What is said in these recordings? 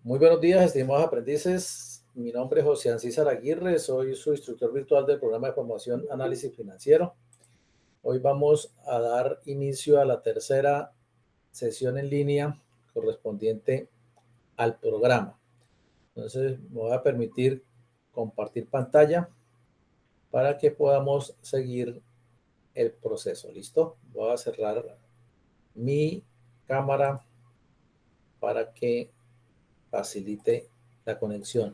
Muy buenos días, estimados aprendices. Mi nombre es José Ancísar Aguirre, soy su instructor virtual del programa de formación Análisis Financiero. Hoy vamos a dar inicio a la tercera sesión en línea correspondiente al programa. Entonces, me voy a permitir compartir pantalla para que podamos seguir el proceso. ¿Listo? Voy a cerrar mi cámara para que facilite la conexión.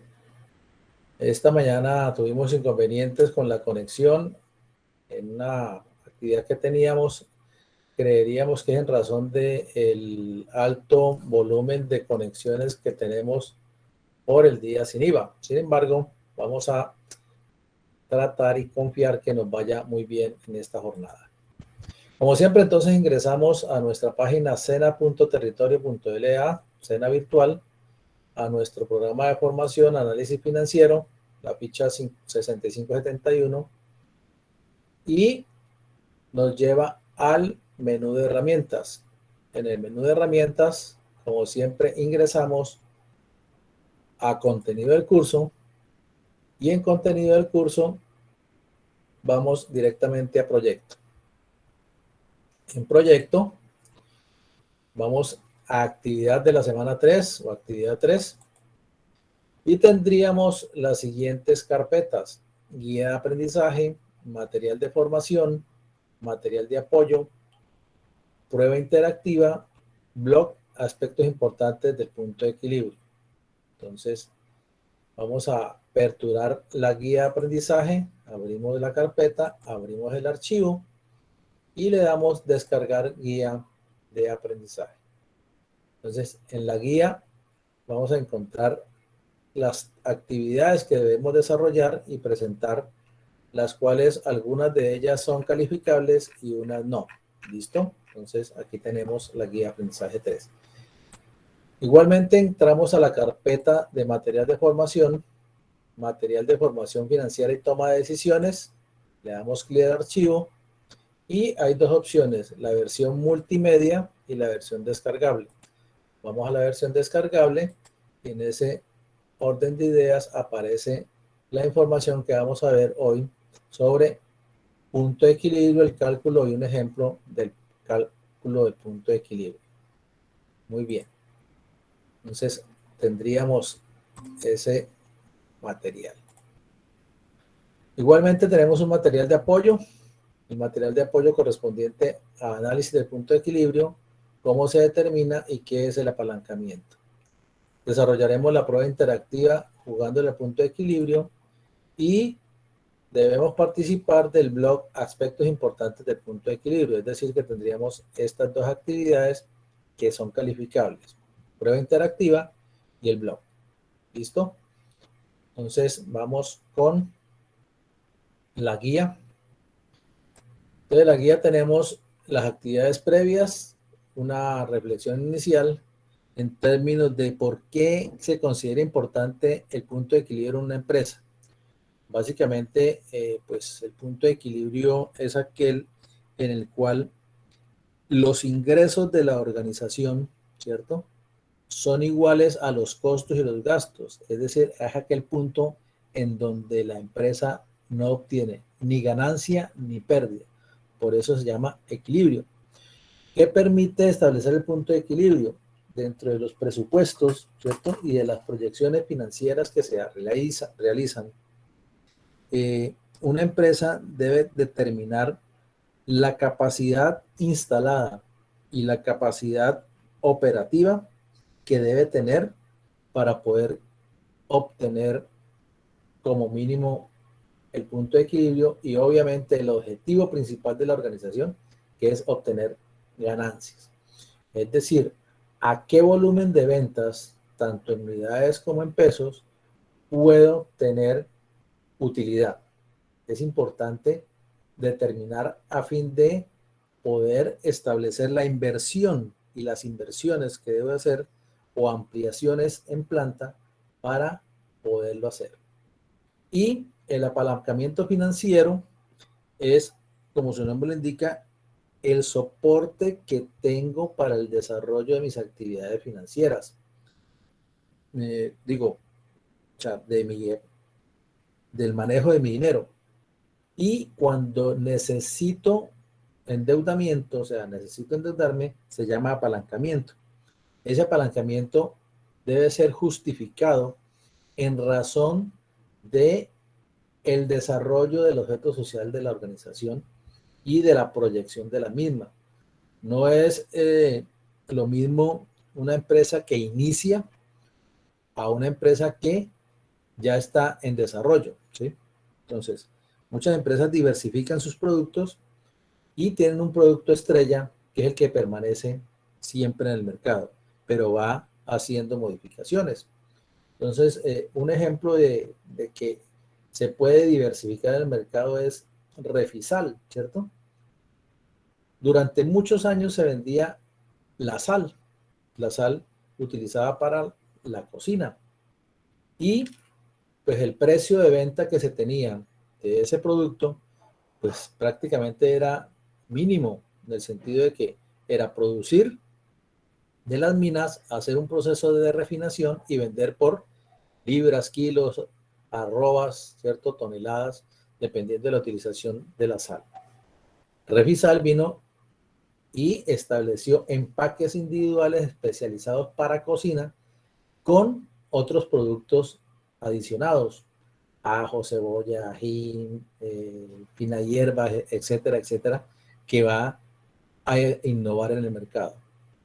Esta mañana tuvimos inconvenientes con la conexión en una actividad que teníamos. Creeríamos que es en razón del alto volumen de conexiones que tenemos por el día sin IVA. Sin embargo, vamos a tratar y confiar que nos vaya muy bien en esta jornada. Como siempre, entonces ingresamos a nuestra página sena.territorio.la, Sena Virtual, a nuestro programa de formación Análisis Financiero, la ficha 6571, y nos lleva al menú de herramientas. En el menú de herramientas, como siempre, ingresamos a contenido del curso y en contenido del curso vamos directamente a proyecto. En proyecto vamos a actividad de la semana 3 o actividad 3 y tendríamos las siguientes carpetas: guía de aprendizaje, material de formación, material de apoyo, prueba interactiva, blog, aspectos importantes del punto de equilibrio. Entonces, vamos a aperturar la guía de aprendizaje, abrimos la carpeta, abrimos el archivo y le damos descargar guía de aprendizaje. Entonces, en la guía vamos a encontrar las actividades que debemos desarrollar y presentar, las cuales algunas de ellas son calificables y unas no. ¿Listo? Entonces, aquí tenemos la guía de aprendizaje 3. Igualmente, entramos a la carpeta de material de formación financiera y toma de decisiones. Le damos clic al archivo y hay dos opciones: la versión multimedia y la versión descargable. Vamos a la versión descargable y en ese orden de ideas aparece la información que vamos a ver hoy sobre punto de equilibrio, el cálculo y un ejemplo del cálculo del punto de equilibrio. Muy bien. Entonces tendríamos ese material. Igualmente tenemos un material de apoyo, el material de apoyo correspondiente a análisis del punto de equilibrio, cómo se determina y qué es el apalancamiento. Desarrollaremos la prueba interactiva jugando el punto de equilibrio y debemos participar del blog aspectos importantes del punto de equilibrio, es decir, que tendríamos estas dos actividades que son calificables: prueba interactiva y el blog. ¿Listo? Entonces vamos con la guía. Entonces, la guía tenemos las actividades previas, una reflexión inicial en términos de por qué se considera importante el punto de equilibrio en una empresa. Básicamente, pues el punto de equilibrio es aquel en el cual los ingresos de la organización, ¿cierto?, son iguales a los costos y los gastos. Es decir, es aquel punto en donde la empresa no obtiene ni ganancia ni pérdida. Por eso se llama equilibrio. ¿Qué permite establecer el punto de equilibrio? Dentro de los presupuestos, ¿cierto?, y de las proyecciones financieras que se realizan, una empresa debe determinar la capacidad instalada y la capacidad operativa que debe tener para poder obtener como mínimo el punto de equilibrio y obviamente el objetivo principal de la organización, que es obtener ganancias. Es decir, a qué volumen de ventas, tanto en unidades como en pesos, puedo tener utilidad. Es importante determinar a fin de poder establecer la inversión y las inversiones que debo hacer o ampliaciones en planta para poderlo hacer. Y el apalancamiento financiero es, como su nombre lo indica, el soporte que tengo para el desarrollo de mis actividades financieras. o sea, del manejo de mi dinero. Y cuando necesito endeudamiento, o sea, necesito endeudarme, se llama apalancamiento. Ese apalancamiento debe ser justificado en razón de el desarrollo del objeto social de la organización y de la proyección de la misma. No es lo mismo una empresa que inicia a una empresa que ya está en desarrollo, ¿sí? Entonces, muchas empresas diversifican sus productos y tienen un producto estrella que es el que permanece siempre en el mercado, pero va haciendo modificaciones. Entonces, un ejemplo de que se puede diversificar el mercado es Refisal, ¿cierto? Durante muchos años se vendía la sal utilizada para la cocina. Y pues el precio de venta que se tenía de ese producto, pues prácticamente era mínimo, en el sentido de que era producir de las minas, hacer un proceso de refinación y vender por libras, kilos, arrobas, ¿cierto? Toneladas, dependiendo de la utilización de la sal. Refisal vino y estableció empaques individuales especializados para cocina con otros productos adicionados, ajo, cebolla, ají, fina hierba, etcétera, etcétera, que va a innovar en el mercado.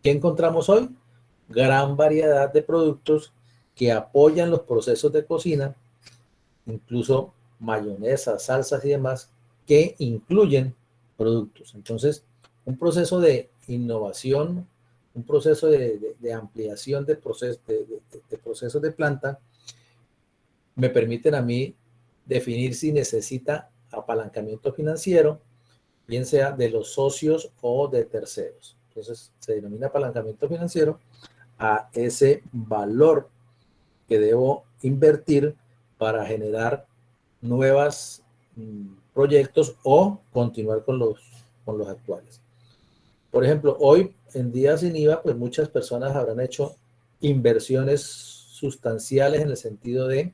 ¿Qué encontramos hoy? Gran variedad de productos que apoyan los procesos de cocina, incluso mayonesa, salsas y demás, que incluyen productos. Entonces, un proceso de innovación, un proceso de ampliación de procesos de planta, me permiten a mí definir si necesita apalancamiento financiero, bien sea de los socios o de terceros. Entonces, se denomina apalancamiento financiero a ese valor que debo invertir para generar nuevos proyectos o continuar con los actuales. Por ejemplo, hoy en día sin IVA, pues muchas personas habrán hecho inversiones sustanciales en el sentido de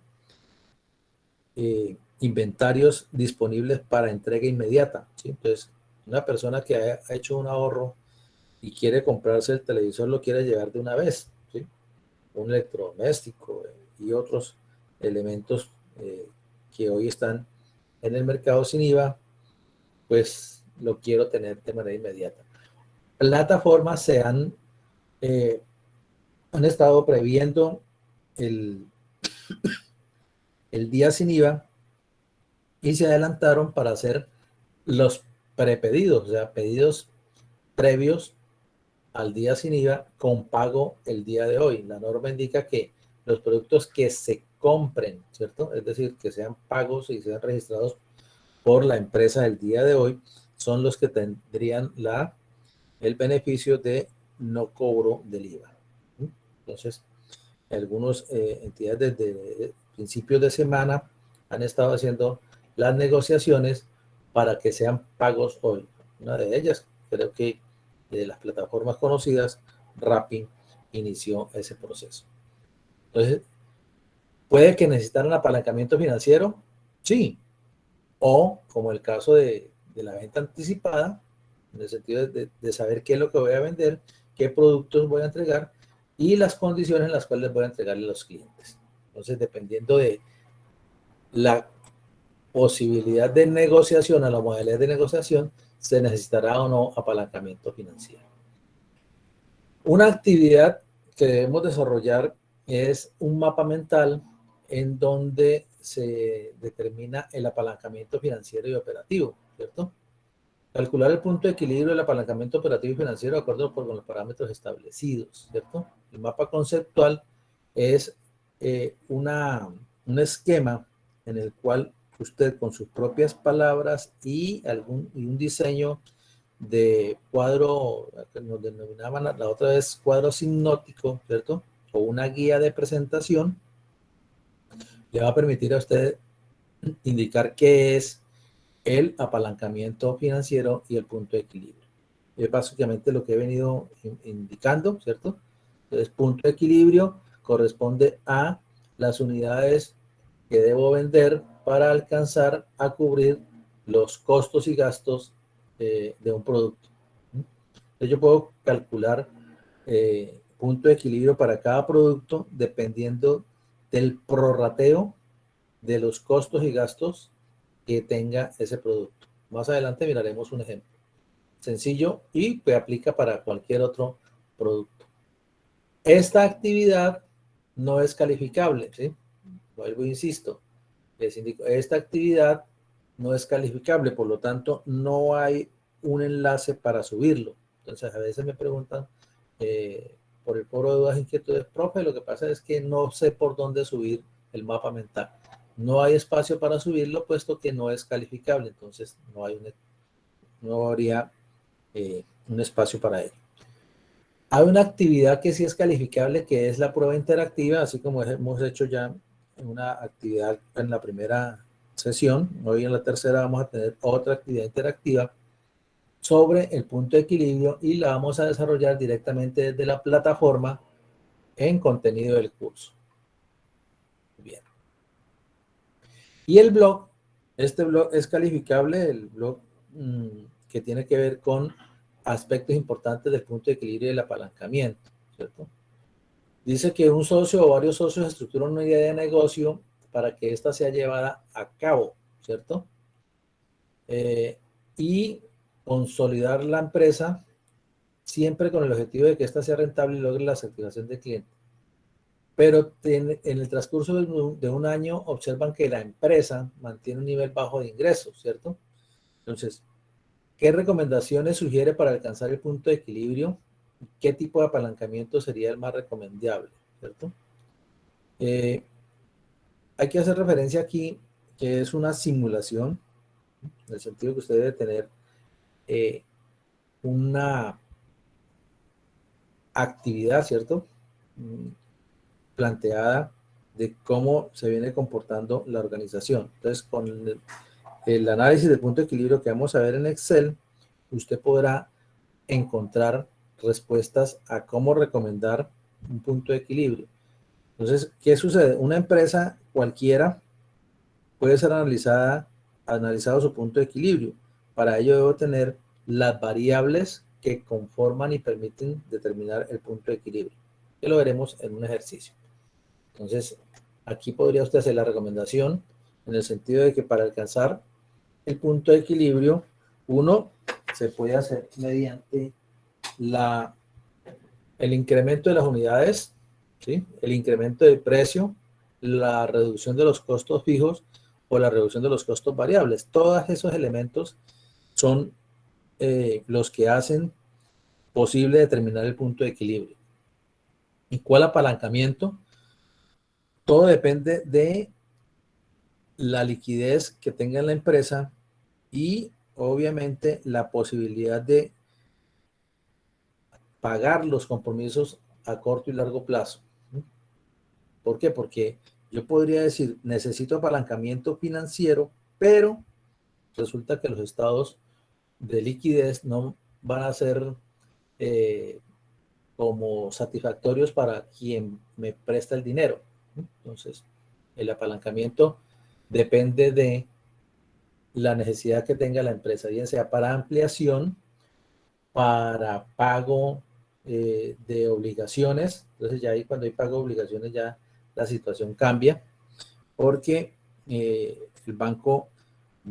inventarios disponibles para entrega inmediata, ¿sí? Entonces, una persona que ha hecho un ahorro y quiere comprarse el televisor, lo quiere llevar de una vez, ¿sí? Un electrodoméstico y otros elementos que hoy están en el mercado sin IVA, pues lo quiero tener de manera inmediata. Plataformas han estado previendo el día sin IVA y se adelantaron para hacer los prepedidos, o sea, pedidos previos al día sin IVA con pago el día de hoy. La norma indica que los productos que se compren, ¿cierto? Es decir, que sean pagos y sean registrados por la empresa el día de hoy, son los que tendrían el beneficio de no cobro del IVA. Entonces, algunas entidades desde principios de semana han estado haciendo las negociaciones para que sean pagos hoy. Una de ellas, creo que de las plataformas conocidas, Rappi inició ese proceso. Entonces, ¿puede que necesitaran apalancamiento financiero? Sí. O, como el caso de la venta anticipada, en el sentido de saber qué es lo que voy a vender, qué productos voy a entregar y las condiciones en las cuales voy a entregarle a los clientes. Entonces, dependiendo de la posibilidad de negociación, a la modalidad de negociación, se necesitará o no apalancamiento financiero. Una actividad que debemos desarrollar es un mapa mental en donde se determina el apalancamiento financiero y operativo, ¿cierto? Calcular el punto de equilibrio del apalancamiento operativo y financiero de acuerdo con los parámetros establecidos, ¿cierto? El mapa conceptual es un esquema en el cual usted con sus propias palabras y un diseño de cuadro, que nos denominaban la otra vez cuadro sinóptico, ¿cierto? O una guía de presentación, le va a permitir a usted indicar qué es el apalancamiento financiero y el punto de equilibrio. Es básicamente lo que he venido indicando, ¿cierto? Entonces, punto de equilibrio, corresponde a las unidades que debo vender para alcanzar a cubrir los costos y gastos de un producto. Entonces yo puedo calcular punto de equilibrio para cada producto dependiendo del prorrateo de los costos y gastos que tenga ese producto. Más adelante miraremos un ejemplo sencillo y que aplica para cualquier otro producto. Esta actividad no es calificable, ¿sí? Vuelvo e insisto, les indico, esta actividad no es calificable, por lo tanto no hay un enlace para subirlo. Entonces a veces me preguntan por el foro de dudas e inquietudes, profe, lo que pasa es que no sé por dónde subir el mapa mental. No hay espacio para subirlo puesto que no es calificable, entonces no habría un espacio para ello. Hay una actividad que sí es calificable, que es la prueba interactiva, así como hemos hecho ya una actividad en la primera sesión. Hoy en la tercera vamos a tener otra actividad interactiva sobre el punto de equilibrio y la vamos a desarrollar directamente desde la plataforma en contenido del curso. Bien. Y el blog, este blog es calificable, el blog que tiene que ver con aspectos importantes del punto de equilibrio y el apalancamiento, ¿cierto? Dice que un socio o varios socios estructuran una idea de negocio para que ésta sea llevada a cabo, ¿cierto? Y consolidar la empresa siempre con el objetivo de que ésta sea rentable y logre la satisfacción del cliente. Pero en el transcurso de un año observan que la empresa mantiene un nivel bajo de ingresos, ¿cierto? Entonces, ¿qué recomendaciones sugiere para alcanzar el punto de equilibrio? ¿Qué tipo de apalancamiento sería el más recomendable, ¿cierto? Hay que hacer referencia aquí que es una simulación, en el sentido que usted debe tener una actividad, ¿cierto? Planteada de cómo se viene comportando la organización. Entonces, con el análisis del punto de equilibrio que vamos a ver en Excel, usted podrá encontrar respuestas a cómo recomendar un punto de equilibrio. Entonces, ¿qué sucede? Una empresa cualquiera puede ser analizado su punto de equilibrio. Para ello debo tener las variables que conforman y permiten determinar el punto de equilibrio. Que lo veremos en un ejercicio. Entonces, aquí podría usted hacer la recomendación en el sentido de que para alcanzar el punto de equilibrio, uno se puede hacer mediante el incremento de las unidades, ¿sí? El incremento del precio, la reducción de los costos fijos o la reducción de los costos variables. Todos esos elementos son los que hacen posible determinar el punto de equilibrio. ¿Y cuál apalancamiento? Todo depende de la liquidez que tenga la empresa y obviamente la posibilidad de pagar los compromisos a corto y largo plazo. ¿Por qué? Porque yo podría decir, necesito apalancamiento financiero, pero resulta que los estados de liquidez no van a ser como satisfactorios para quien me presta el dinero. Entonces, el apalancamiento depende de la necesidad que tenga la empresa, bien sea para ampliación, para pago de obligaciones. Entonces ya ahí cuando hay pago de obligaciones ya la situación cambia, porque el banco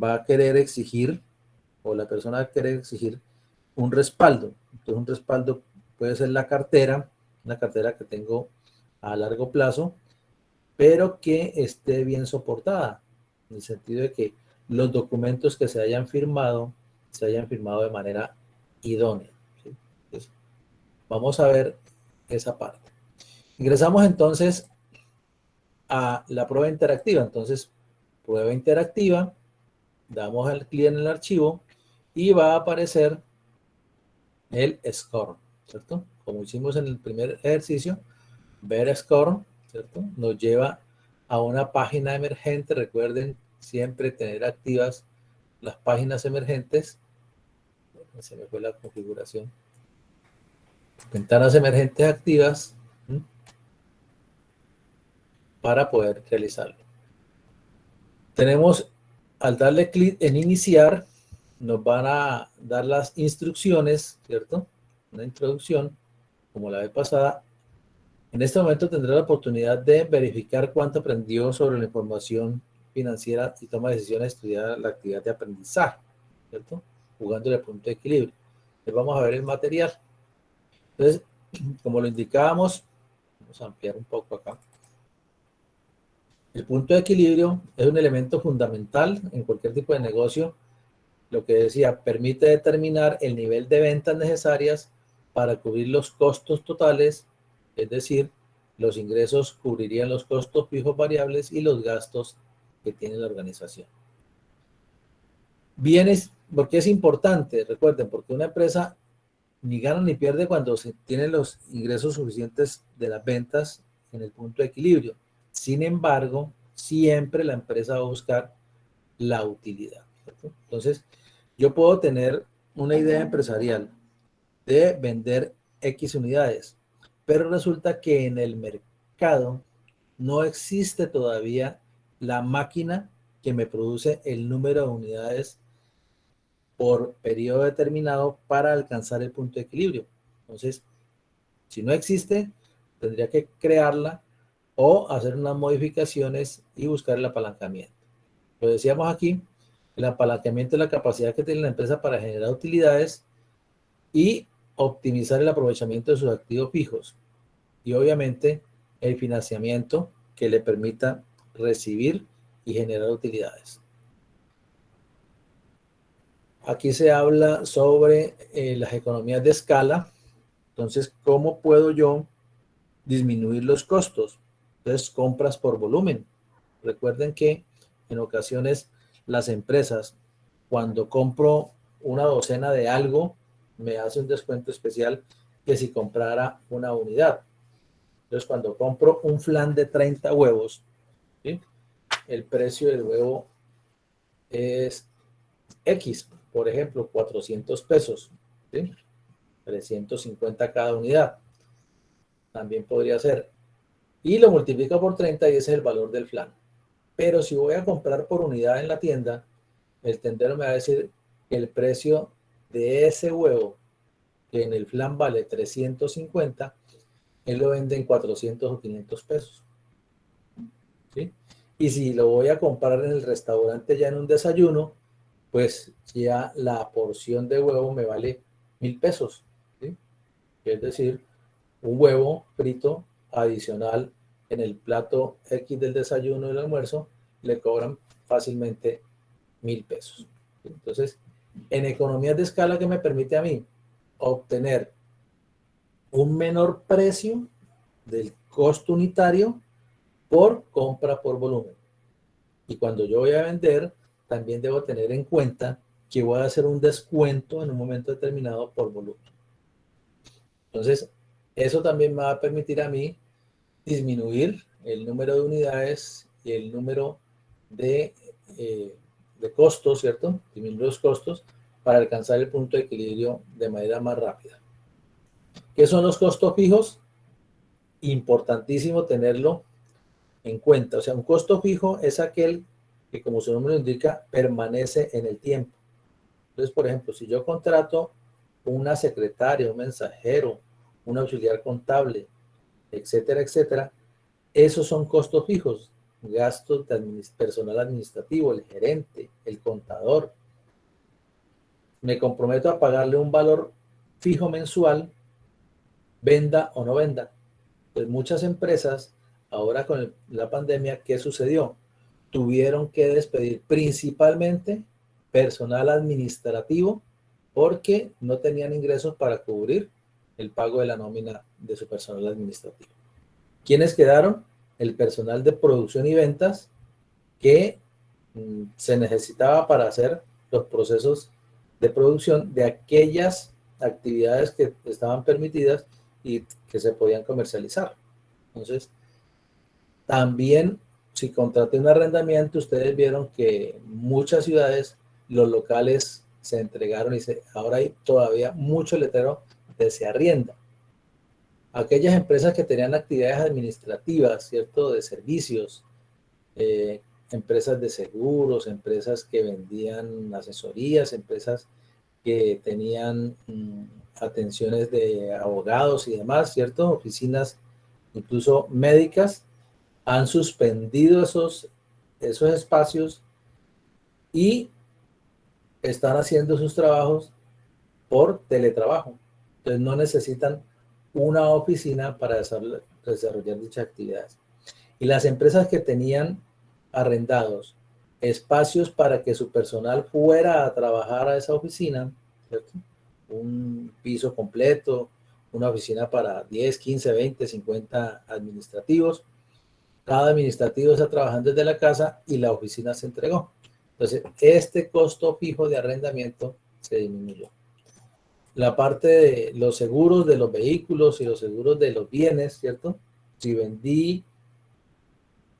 va a querer exigir, o la persona va a querer exigir un respaldo. Entonces un respaldo puede ser la cartera, una cartera que tengo a largo plazo, pero que esté bien soportada, en el sentido de que los documentos que se hayan firmado de manera idónea. ¿Sí? Entonces, vamos a ver esa parte. Ingresamos entonces a la prueba interactiva. Entonces, prueba interactiva, damos al clic en el archivo y va a aparecer el score, ¿cierto? Como hicimos en el primer ejercicio, ver score, ¿cierto? Nos lleva a una página emergente. Recuerden siempre tener activas las páginas emergentes. Se me fue la configuración. Ventanas emergentes activas. para poder realizarlo. Tenemos, al darle clic en iniciar, nos van a dar las instrucciones, ¿cierto? Una introducción, como la vez pasada. En este momento tendrá la oportunidad de verificar cuánto aprendió sobre la información financiera y toma decisiones estudiar la actividad de aprendizaje, ¿cierto? Jugando el punto de equilibrio. Entonces vamos a ver el material. Entonces, como lo indicábamos, vamos a ampliar un poco acá. El punto de equilibrio es un elemento fundamental en cualquier tipo de negocio. Lo que decía, permite determinar el nivel de ventas necesarias para cubrir los costos totales, es decir, los ingresos cubrirían los costos fijos variables y los gastos que tiene la organización. Bienes, porque es importante, recuerden, porque una empresa ni gana ni pierde cuando se tienen los ingresos suficientes de las ventas en el punto de equilibrio. Sin embargo, siempre la empresa va a buscar la utilidad, ¿cierto? Entonces, yo puedo tener una idea empresarial de vender X unidades, pero resulta que en el mercado no existe todavía la máquina que me produce el número de unidades por periodo determinado para alcanzar el punto de equilibrio. Entonces, si no existe, tendría que crearla o hacer unas modificaciones y buscar el apalancamiento. Lo decíamos aquí, el apalancamiento es la capacidad que tiene la empresa para generar utilidades y optimizar el aprovechamiento de sus activos fijos. Y obviamente el financiamiento que le permita recibir y generar utilidades. Aquí se habla sobre las economías de escala. Entonces, ¿cómo puedo yo disminuir los costos? Entonces, compras por volumen. Recuerden que en ocasiones las empresas, cuando compro una docena de algo, me hace un descuento especial que si comprara una unidad. Entonces, cuando compro un flan de 30 huevos, ¿sí?, el precio del huevo es X, por ejemplo, 400 pesos, ¿sí?, 350 cada unidad. También podría ser. Y lo multiplico por 30 y ese es el valor del flan. Pero si voy a comprar por unidad en la tienda, el tendero me va a decir que el precio de ese huevo, que en el flan vale 350, él lo vende en 400 o 500 pesos. ¿Sí? Y si lo voy a comprar en el restaurante ya en un desayuno, pues ya la porción de huevo me vale 1,000 pesos. ¿Sí? Es decir, un huevo frito adicional en el plato X del desayuno y del almuerzo, le cobran fácilmente 1,000 pesos. Entonces, en economías de escala, que me permite a mí obtener un menor precio del costo unitario por compra por volumen. Y cuando yo voy a vender, también debo tener en cuenta que voy a hacer un descuento en un momento determinado por volumen. Entonces, eso también me va a permitir a mí disminuir el número de unidades y el número de costos, ¿cierto? Disminuir los costos para alcanzar el punto de equilibrio de manera más rápida. ¿Qué son los costos fijos? Importantísimo tenerlo en cuenta. O sea, un costo fijo es aquel que, como su nombre lo indica, permanece en el tiempo. Entonces, por ejemplo, si yo contrato una secretaria, un mensajero, un auxiliar contable, etcétera, etcétera, esos son costos fijos, gastos de personal administrativo, el gerente, el contador. Me comprometo a pagarle un valor fijo mensual, venda o no venda. Pues muchas empresas, ahora con la pandemia, ¿qué sucedió? Tuvieron que despedir principalmente personal administrativo porque no tenían ingresos para cubrir el pago de la nómina de su personal administrativo. ¿Quiénes quedaron? El personal de producción y ventas que se necesitaba para hacer los procesos de producción de aquellas actividades que estaban permitidas y que se podían comercializar. Entonces, también, si contraté un arrendamiento, ustedes vieron que en muchas ciudades los locales se entregaron y ahora hay todavía mucho letrero de se arrienda. aquellas empresas que tenían actividades administrativas, ¿cierto? De servicios, empresas de seguros, empresas que vendían asesorías, empresas que tenían atenciones de abogados y demás, ¿cierto? Oficinas incluso médicas, han suspendido esos espacios y están haciendo sus trabajos por teletrabajo. Entonces no necesitan una oficina para desarrollar dichas actividades. Y las empresas que tenían arrendados espacios para que su personal fuera a trabajar a esa oficina, ¿cierto? Un piso completo, una oficina para 10, 15, 20, 50 administrativos. Cada administrativo está trabajando desde la casa y la oficina se entregó. Entonces, este costo fijo de arrendamiento se disminuyó. La parte de los seguros de los vehículos y los seguros de los bienes, ¿cierto? Si vendí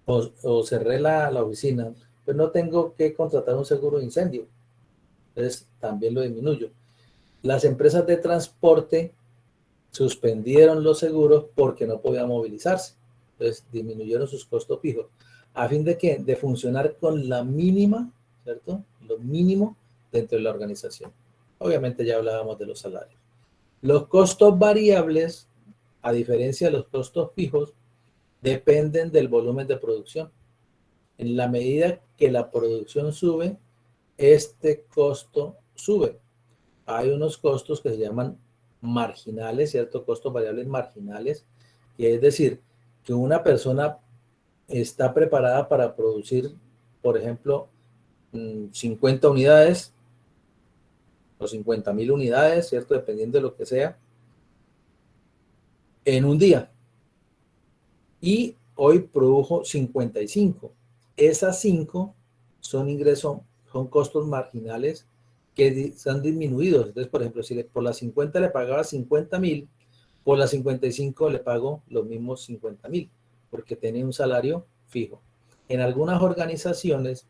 o cerré la oficina, pues no tengo que contratar un seguro de incendio. Entonces, también lo disminuyo. Las empresas de transporte suspendieron los seguros porque no podían movilizarse. Entonces, disminuyeron sus costos fijos. ¿A fin de qué? De funcionar con la mínima, ¿cierto? Lo mínimo dentro de la organización. Obviamente ya hablábamos de los salarios. Los costos variables, a diferencia de los costos fijos, dependen del volumen de producción. En la medida que la producción sube, este costo sube. Hay unos costos que se llaman marginales, ¿cierto? Costos variables marginales, que es decir, que una persona está preparada para producir, por ejemplo, 50 unidades o 50,000 unidades, ¿cierto? Dependiendo de lo que sea, en un día. Y hoy produjo 55. Esas 5 son ingresos, son costos marginales que están disminuidos. Entonces, por ejemplo, si por las 50 le pagaba 50,000, por las 55 le pago los mismos 50,000, porque tenía un salario fijo. En algunas organizaciones,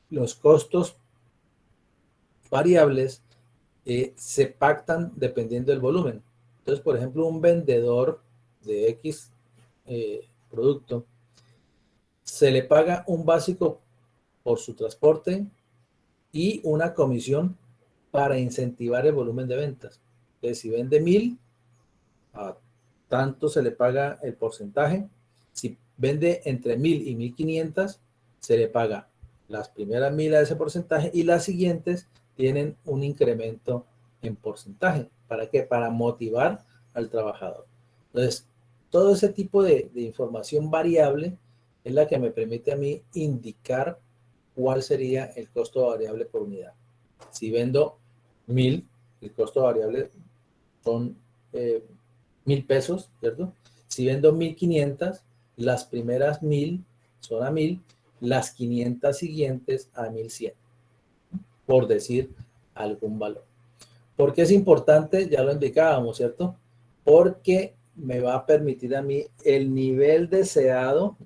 los costos variables se pactan dependiendo del volumen. Entonces, por ejemplo, un vendedor de X producto, se le paga un básico por su transporte y una comisión para incentivar el volumen de ventas. Entonces, si vende 1,000, a tanto se le paga el porcentaje. Si vende entre 1,000 y 1,500, se le paga las primeras 1,000 a ese porcentaje y las siguientes tienen un incremento en porcentaje. ¿Para qué? Para motivar al trabajador. Entonces, todo ese tipo de información variable es la que me permite a mí indicar cuál sería el costo variable por unidad. Si vendo 1,000, el costo variable son 1,000 pesos, ¿cierto? Si vendo 1,500, las primeras 1,000 son a 1,000, las 500 siguientes a 1,100, por decir algún valor. ¿Por qué es importante? Ya lo indicábamos, ¿cierto? Porque me va a permitir a mí el nivel deseado,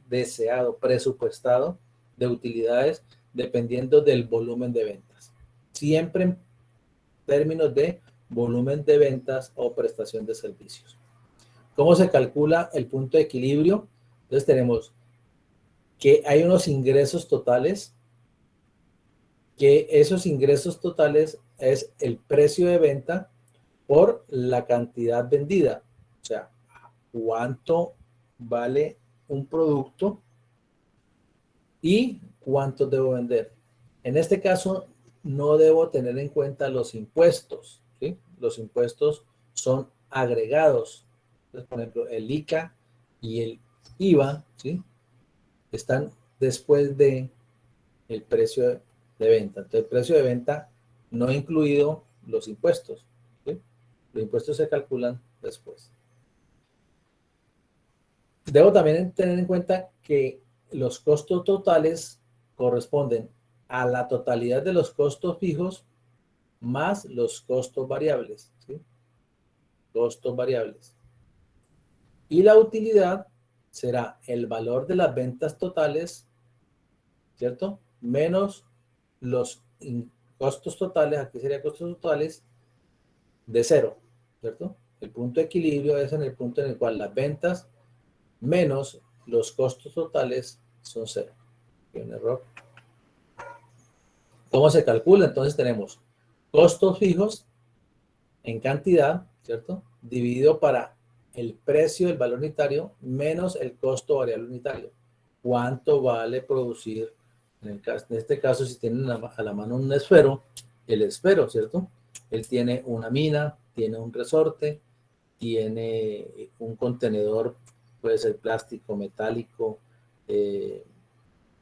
presupuestado de utilidades dependiendo del volumen de ventas. Siempre en términos de volumen de ventas o prestación de servicios. ¿Cómo se calcula el punto de equilibrio? Entonces tenemos que hay unos ingresos totales, que esos ingresos totales es el precio de venta por la cantidad vendida. O sea, cuánto vale un producto y cuánto debo vender. En este caso, no debo tener en cuenta los impuestos, ¿sí? Los impuestos son agregados. Entonces, por ejemplo, el ICA y el IVA, ¿sí? Están después de el precio de venta. Entonces, el precio de venta no ha incluido los impuestos, ¿sí? Los impuestos se calculan después. Debo también tener en cuenta que los costos totales corresponden a la totalidad de los costos fijos más los costos variables, ¿sí? Costos variables. Y la utilidad será el valor de las ventas totales, ¿cierto? Menos los costos totales, aquí sería costos totales de cero, ¿cierto? El punto de equilibrio es en el punto en el cual las ventas menos los costos totales son cero. Hay un error. ¿Cómo se calcula? Entonces tenemos costos fijos en cantidad, ¿cierto? Dividido para el precio del valor unitario menos el costo variable unitario. ¿Cuánto vale producir? En este caso, si tienen a la mano un esfero, el esfero, ¿cierto? Él tiene una mina, tiene un resorte, tiene un contenedor, puede ser plástico, metálico,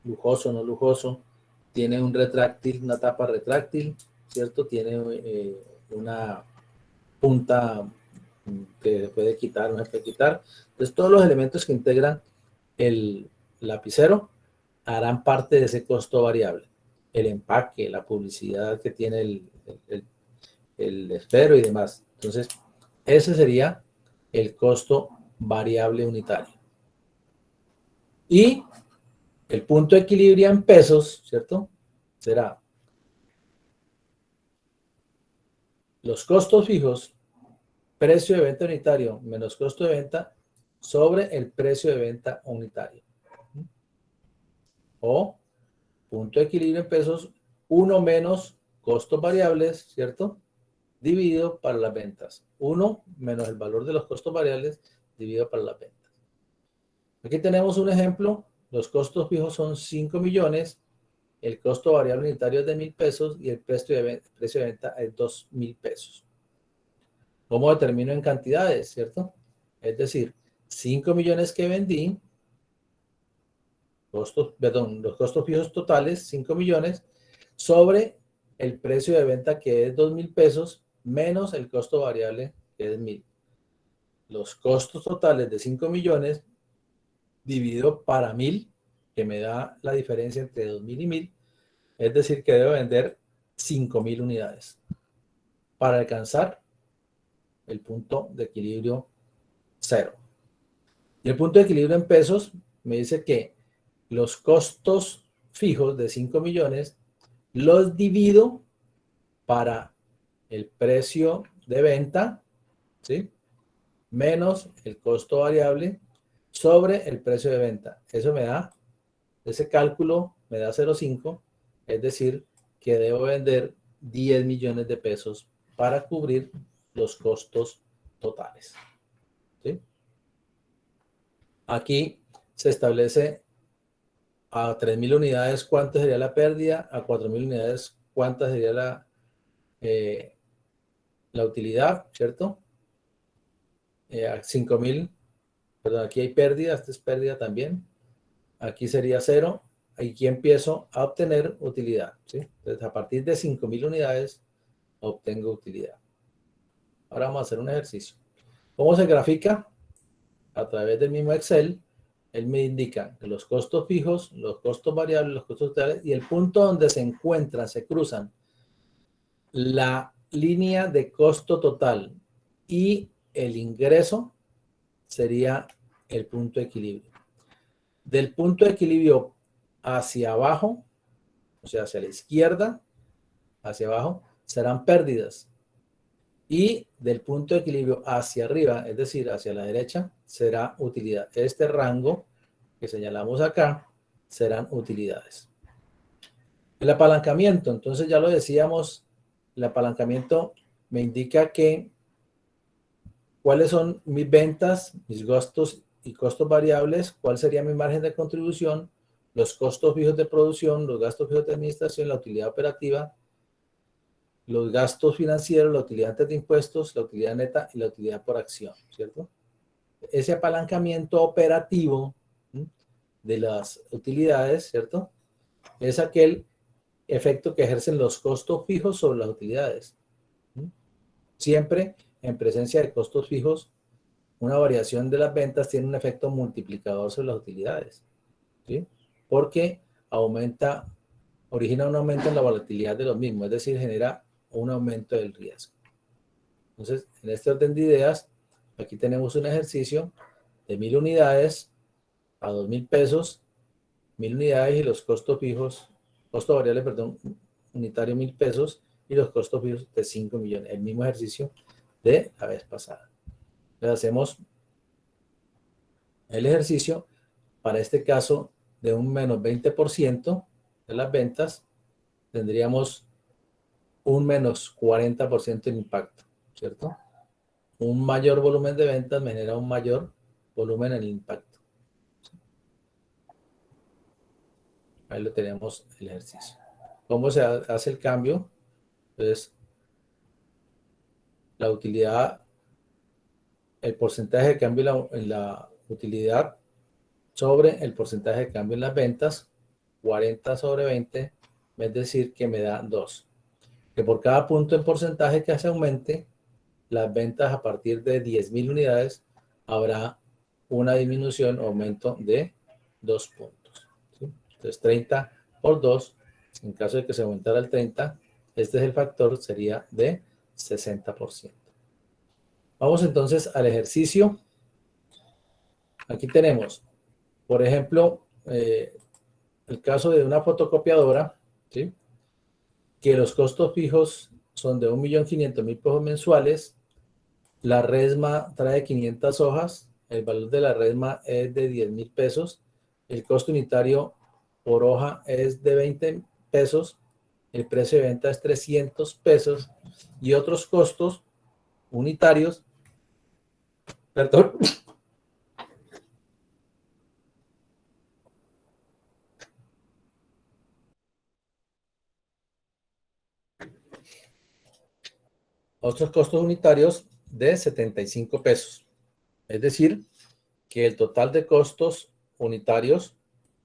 lujoso, no lujoso, tiene un retráctil, una tapa retráctil, ¿cierto? Tiene una punta que se puede quitar, no se puede quitar. Entonces, todos los elementos que integran el lapicero harán parte de ese costo variable. El empaque, la publicidad que tiene el esfero y demás. Entonces, ese sería el costo variable unitario. Y el punto de equilibrio en pesos, ¿cierto? Será los costos fijos, precio de venta unitario menos costo de venta sobre el precio de venta unitario. O punto de equilibrio en pesos, 1 menos costos variables, ¿cierto? Dividido para las ventas. 1 menos el valor de los costos variables dividido para las ventas. Aquí tenemos un ejemplo. Los costos fijos son 5 millones, el costo variable unitario es de 1,000 pesos y el precio de venta es 2,000 pesos. ¿Cómo determino en cantidades, cierto? Es decir, 5 millones que vendí, los costos fijos totales, 5 millones, sobre el precio de venta que es 2,000 pesos, menos el costo variable que es 1,000. Los costos totales de 5 millones dividido para 1,000, que me da la diferencia entre 2,000 y 1,000, es decir, que debo vender 5,000 unidades para alcanzar el punto de equilibrio 0. Y el punto de equilibrio en pesos me dice que los costos fijos de 5 millones los divido para el precio de venta, ¿sí? Menos el costo variable sobre el precio de venta. Eso me da, ese cálculo me da 0,5, es decir, que debo vender 10 millones de pesos para cubrir los costos totales. ¿Sí? Aquí se establece a 3,000 unidades cuánto sería la pérdida, a 4,000 unidades cuánta sería la utilidad, ¿cierto? A 5,000, perdón, aquí hay pérdida, esta es pérdida también. Aquí sería 0. Aquí empiezo a obtener utilidad, ¿sí? Entonces, a partir de 5,000 unidades obtengo utilidad. Ahora vamos a hacer un ejercicio. ¿Cómo se grafica? A través del mismo Excel, él me indica que los costos fijos, los costos variables, los costos totales y el punto donde se encuentran, se cruzan la línea de costo total y el ingreso sería el punto de equilibrio. Del punto de equilibrio hacia abajo, o sea, hacia la izquierda, hacia abajo, serán pérdidas. Y del punto de equilibrio hacia arriba, es decir, hacia la derecha, será utilidad. Este rango que señalamos acá serán utilidades. El apalancamiento, entonces ya lo decíamos, el apalancamiento me indica que cuáles son mis ventas, mis gastos y costos variables, cuál sería mi margen de contribución, los costos fijos de producción, los gastos fijos de administración, la utilidad operativa, los gastos financieros, la utilidad antes de impuestos, la utilidad neta y la utilidad por acción, ¿cierto? Ese apalancamiento operativo de las utilidades, ¿cierto? Es aquel efecto que ejercen los costos fijos sobre las utilidades. Siempre en presencia de costos fijos, una variación de las ventas tiene un efecto multiplicador sobre las utilidades, ¿sí? Porque origina un aumento en la volatilidad de los mismos, es decir, genera un aumento del riesgo. Entonces, en este orden de ideas, aquí tenemos un ejercicio de 1,000 unidades a 2,000 pesos, 1,000 unidades y los costos fijos, costo variable, perdón, unitario 1,000 pesos y los costos fijos de 5 millones. El mismo ejercicio de la vez pasada. Le hacemos el ejercicio, para este caso, de un menos 20% de las ventas, tendríamos un menos 40% de impacto, ¿cierto? Un mayor volumen de ventas me genera un mayor volumen en el impacto. Ahí lo tenemos el ejercicio. ¿Cómo se hace el cambio? Entonces, la utilidad, el porcentaje de cambio en la utilidad sobre el porcentaje de cambio en las ventas, 40 sobre 20, es decir, que me da 2. Que por cada punto en porcentaje que se aumente, las ventas a partir de 10.000 unidades, habrá una disminución o aumento de 2 puntos. ¿Sí? Entonces, 30 por 2, en caso de que se aumentara el 30, este es el factor, sería de 60%. Vamos entonces al ejercicio. Aquí tenemos, por ejemplo, el caso de una fotocopiadora, ¿sí? Que los costos fijos son de 1.500.000 pesos mensuales. La resma trae 500 hojas, el valor de la resma es de 10.000 pesos, el costo unitario por hoja es de 20 pesos, el precio de venta es 300 pesos y otros costos unitarios, perdón, otros costos unitarios de 75 pesos. Es decir, que el total de costos unitarios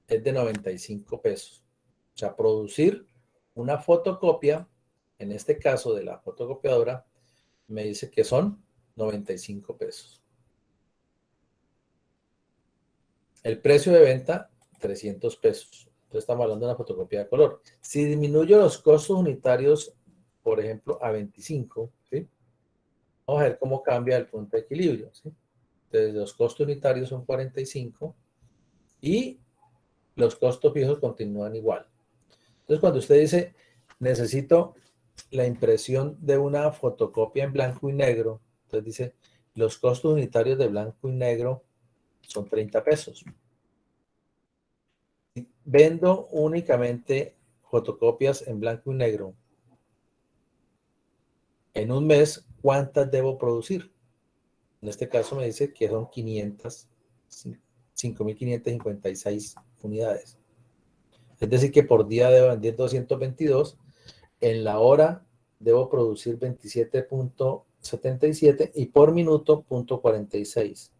es de 95 pesos. O sea, producir una fotocopia, en este caso de la fotocopiadora, me dice que son 95 pesos. El precio de venta, 300 pesos. Entonces estamos hablando de una fotocopia de color. Si disminuyo los costos unitarios, por ejemplo, a 25, ¿sí? Vamos a ver cómo cambia el punto de equilibrio, ¿sí? Entonces los costos unitarios son 45 y los costos fijos continúan igual. Entonces cuando usted dice, necesito la impresión de una fotocopia en blanco y negro, entonces dice, los costos unitarios de blanco y negro son 30 pesos. Vendo únicamente fotocopias en blanco y negro. En un mes, ¿cuántas debo producir? En este caso me dice que son 5.556 unidades. Es decir, que por día debo vender 222. En la hora debo producir 27.77 y por minuto 0.46.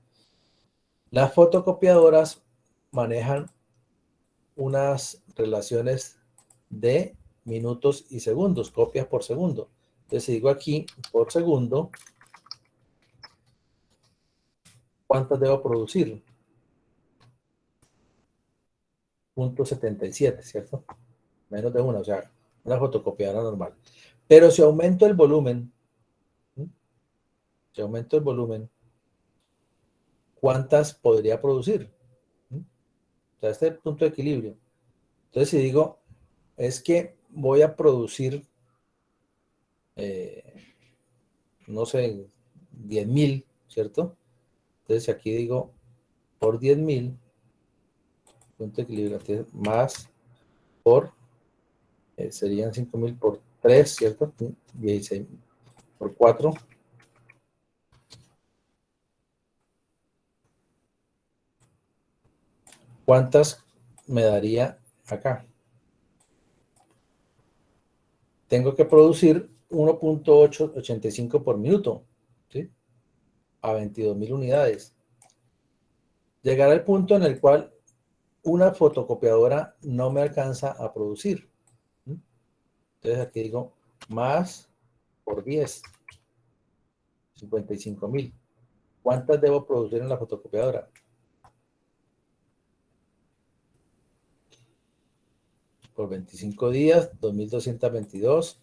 Las fotocopiadoras manejan unas relaciones de minutos y segundos, copias por segundo. Entonces, si digo aquí por segundo, ¿cuántas debo producir? 0.77, ¿cierto? Menos de una, o sea, una fotocopiadora normal. Pero si aumento el volumen, ¿sí? Si aumento el volumen, ¿cuántas podría producir? ¿Sí? O sea, este es el punto de equilibrio. Entonces, si digo, es que voy a producir, eh, no sé, 10.000, ¿cierto? Entonces, aquí digo, por 10.000, punto de equilibrio, más por, serían 5.000 por 3, ¿cierto? 16 por 4. ¿Cuántas me daría acá? Tengo que producir 1.885 por minuto, ¿sí? A 22.000 unidades. Llegar al punto en el cual una fotocopiadora no me alcanza a producir. ¿Sí? Entonces aquí digo más por 10, 55.000. ¿Cuántas debo producir en la fotocopiadora? Por 25 días, 2.222,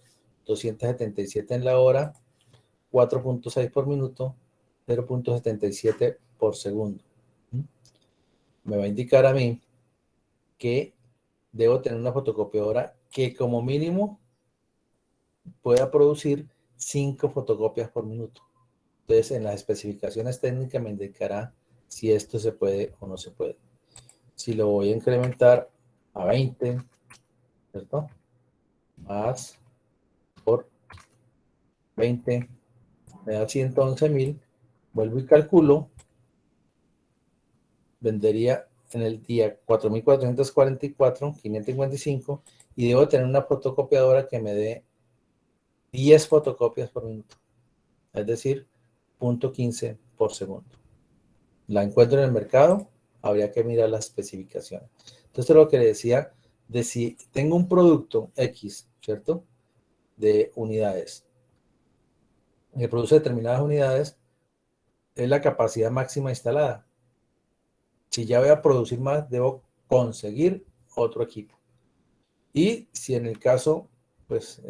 277 en la hora, 4.6 por minuto, 0.77 por segundo. Me va a indicar a mí que debo tener una fotocopiadora que como mínimo pueda producir 5 fotocopias por minuto. Entonces, en las especificaciones técnicas me indicará si esto se puede o no se puede. Si lo voy a incrementar a 20, ¿cierto? Más por 20 me da 111.000. Vuelvo y calculo. Vendería en el día 4.444, 555, y debo tener una fotocopiadora que me dé 10 fotocopias por minuto, es decir, 0.15 por segundo. La encuentro en el mercado, habría que mirar las especificaciones. Entonces, lo que le decía, de si tengo un producto X, ¿cierto? De unidades, que produce determinadas unidades, es la capacidad máxima instalada. Si ya voy a producir más, debo conseguir otro equipo. Y si en el caso, pues,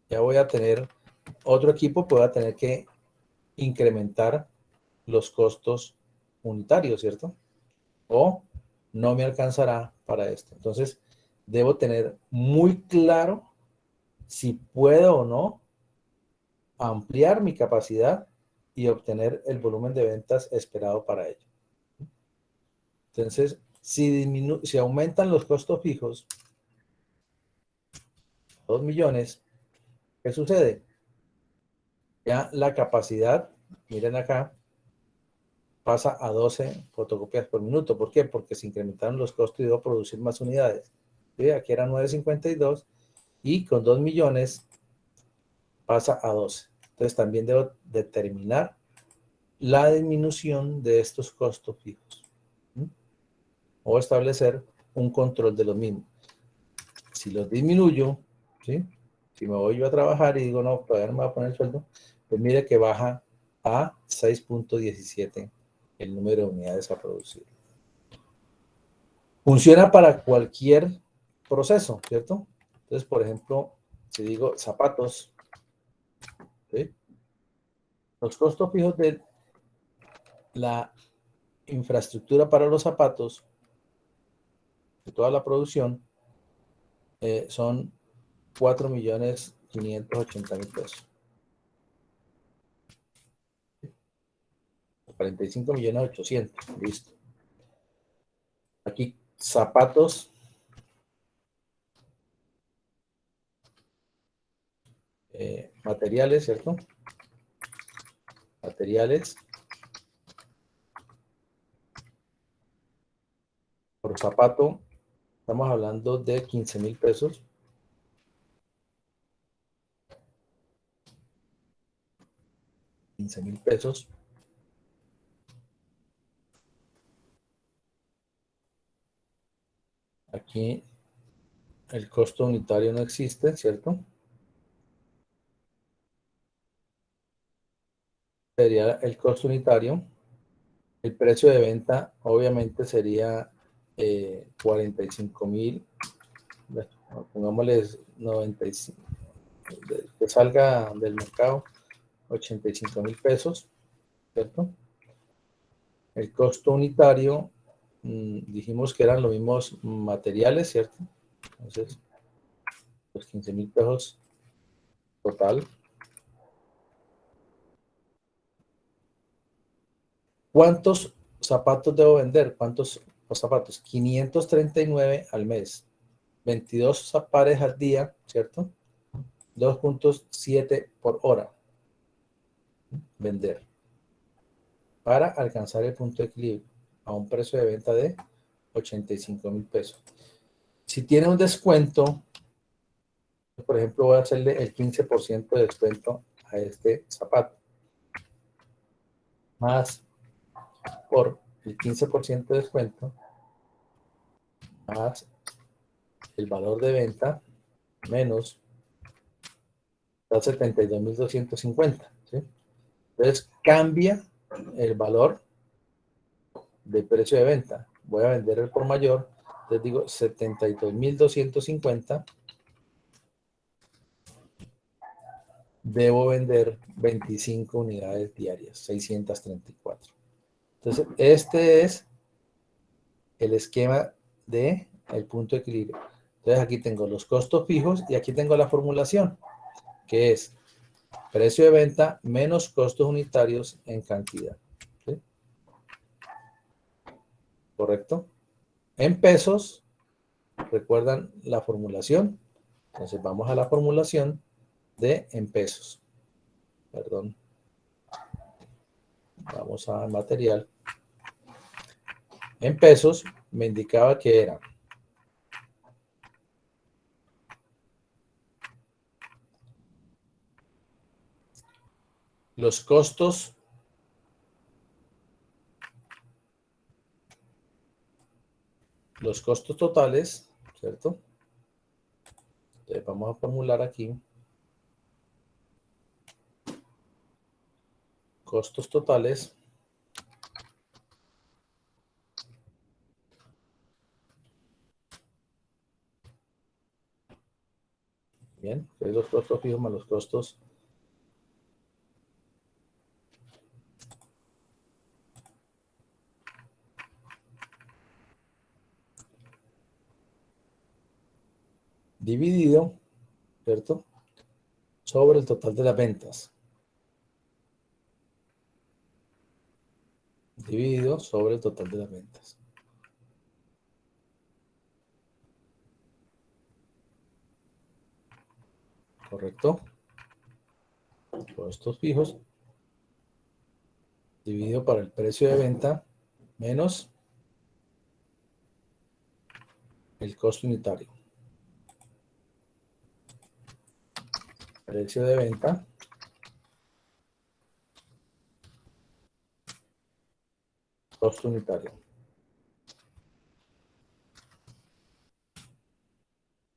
ya voy a tener otro equipo, pues voy a tener que incrementar los costos unitarios, ¿cierto? O no me alcanzará para esto. Entonces, debo tener muy claro si puedo o no ampliar mi capacidad y obtener el volumen de ventas esperado para ello. Entonces, si aumentan los costos fijos, 2 millones, ¿qué sucede? Ya la capacidad, miren acá, pasa a 12 fotocopias por minuto. ¿Por qué? Porque se incrementaron los costos y debo producir más unidades. ¿Sí? Aquí eran 9.52 y con 2 millones pasa a 12. Entonces también debo determinar la disminución de estos costos fijos. ¿Mm? O establecer un control de los mismos. Si los disminuyo, ¿sí? Si me voy yo a trabajar y digo, no, todavía no me voy a poner el sueldo, pues mire que baja a 6.17 el número de unidades a producir. Funciona para cualquier proceso, ¿cierto? Entonces, por ejemplo, si digo zapatos, ¿sí? Los costos fijos de la infraestructura para los zapatos, de toda la producción, son 4.580.000 pesos. 45.800.000, listo. Aquí, zapatos, materiales, ¿cierto? Materiales por zapato, estamos hablando de 15.000 pesos. 15.000 pesos. Aquí el costo unitario no existe, ¿cierto? Sería el costo unitario. El precio de venta obviamente sería 45.000, bueno, pongámosles 95, que salga del mercado 85.000 pesos, ¿cierto? El costo unitario, dijimos que eran los mismos materiales, ¿cierto? Entonces, los 15.000 pesos total. ¿Cuántos zapatos debo vender? ¿Cuántos zapatos? 539 al mes. 22 pares al día, ¿cierto? 2.7 por hora. Vender. Para alcanzar el punto de equilibrio a un precio de venta de 85.000 pesos. Si tiene un descuento, por ejemplo, voy a hacerle el 15% de descuento a este zapato. Más por el 15% de descuento, más el valor de venta, menos 72.250, ¿sí? Entonces cambia el valor de precio de venta. Voy a vender el por mayor, les digo 72.250. Debo vender 25 unidades diarias, 634. Entonces, este es el esquema de el punto de equilibrio. Entonces, aquí tengo los costos fijos y aquí tengo la formulación, que es Precio de venta menos costos unitarios en cantidad. ¿Sí? ¿Correcto? En pesos, ¿recuerdan la formulación? Entonces vamos a la formulación de en pesos. Perdón. Vamos a material. En pesos me indicaba que era los costos totales, ¿cierto? Entonces vamos a formular aquí costos totales bien, que es los costos fijos más los costos dividido, ¿cierto? Sobre el total de las ventas. Dividido sobre el total de las ventas. ¿Correcto? Costos fijos dividido para el precio de venta menos el costo unitario. Precio de venta costo unitario.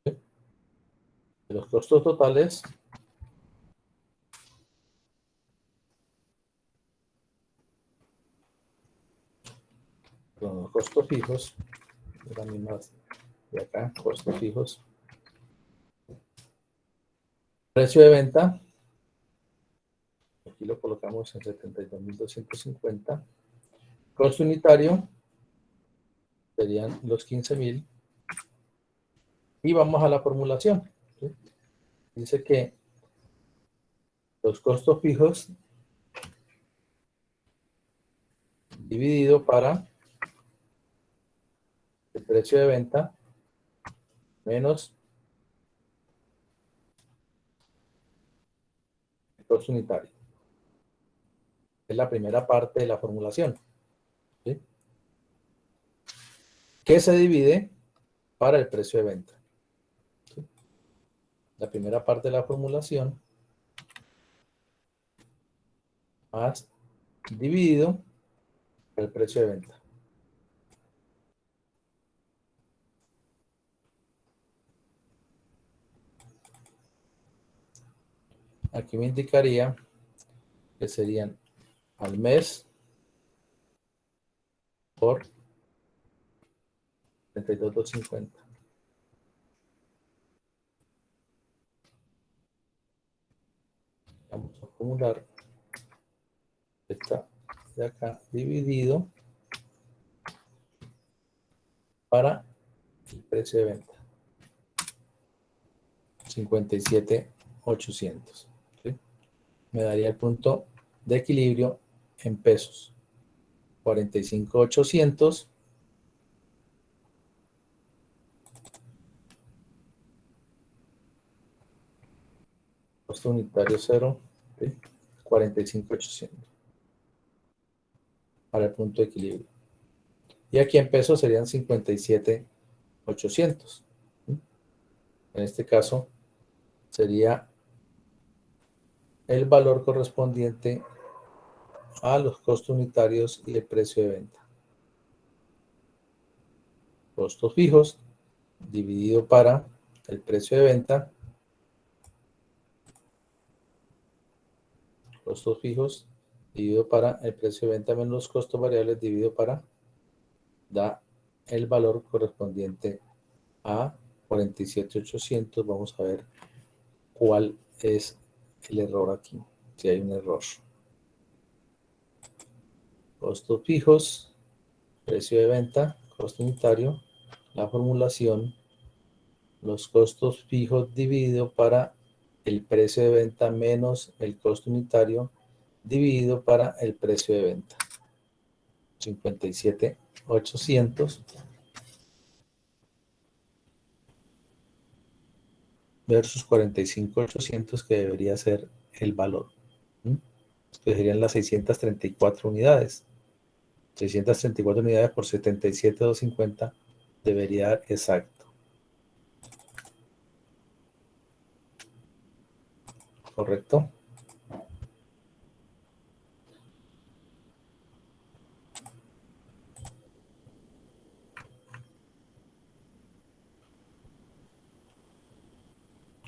¿Sí? Los costos totales con los costos fijos de la misma de acá, costos fijos. Precio de venta, aquí lo colocamos en 72.250. Costo unitario serían los 15.000. Y vamos a la formulación. ¿Sí? Dice que los costos fijos dividido para el precio de venta menos el costo unitario. Es la primera parte de la formulación. ¿Sí? ¿Qué se divide para el precio de venta? ¿Sí? La primera parte de la formulación más dividido por el precio de venta. Aquí me indicaría que serían al mes por 32.250. Vamos a acumular esta de acá dividido para el precio de venta. 57.800. ¿Sí? Me daría el punto de equilibrio en pesos. 45.800 costo unitario 0, ¿sí? 45.800 para el punto de equilibrio. Y aquí en pesos serían 57.800. ¿Sí? En este caso sería el valor correspondiente a los costos unitarios y el precio de venta. Costos fijos dividido para el precio de venta. Costos fijos dividido para el precio de venta menos los costos variables dividido para da el valor correspondiente a 47.800. Vamos a ver cuál es el error aquí, si hay un error. Costos fijos, precio de venta, costo unitario, la formulación, los costos fijos dividido para el precio de venta menos el costo unitario dividido para el precio de venta. 57.800 versus 45.800 que debería ser el valor. Que serían las 634 unidades. 634 unidades por 77.250 debería dar exacto. ¿Correcto?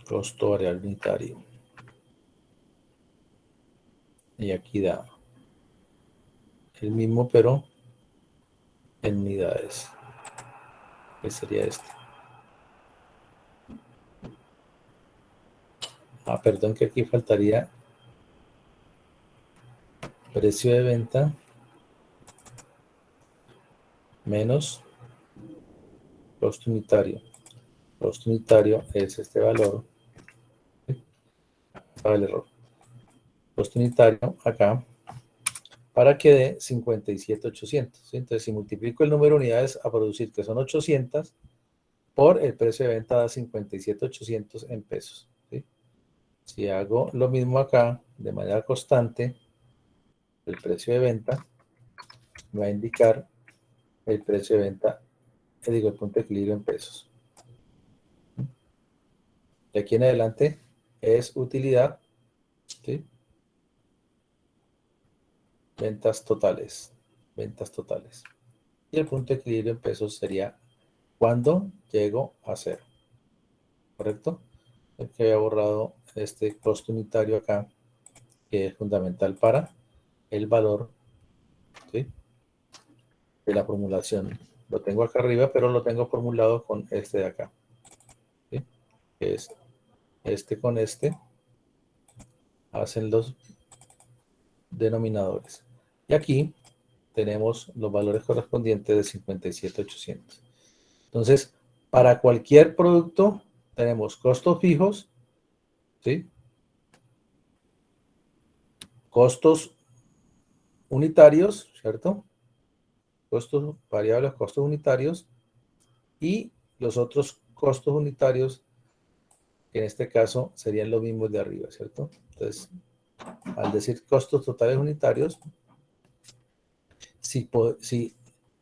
Costo variable unitario. Y aquí da el mismo, pero en unidades. ¿Qué sería este? Ah, perdón, que aquí faltaría precio de venta menos costo unitario. Costo unitario es este valor. Estaba el error. Costo unitario acá para que dé 57.800. ¿Sí? Entonces, si multiplico el número de unidades a producir, que son 800, por el precio de venta da 57.800 en pesos. ¿Sí? Si hago lo mismo acá, de manera constante, el precio de venta me va a indicar el precio de venta, digo, el punto de equilibrio en pesos. De aquí en adelante es utilidad, ¿sí? Ventas totales, ventas totales. Y el punto de equilibrio en pesos sería cuando llego a cero, ¿correcto? El que había borrado este costo unitario acá, que es fundamental para el valor, ¿sí? De la formulación. Lo tengo acá arriba, pero lo tengo formulado con este de acá, ¿sí? Que es este con este, hacen los denominadores. Y aquí tenemos los valores correspondientes de 57.800. Entonces, para cualquier producto tenemos costos fijos, ¿sí? Costos unitarios, ¿cierto? Costos variables, costos unitarios y los otros costos unitarios, que en este caso serían los mismos de arriba, ¿cierto? Entonces, al decir costos totales unitarios, si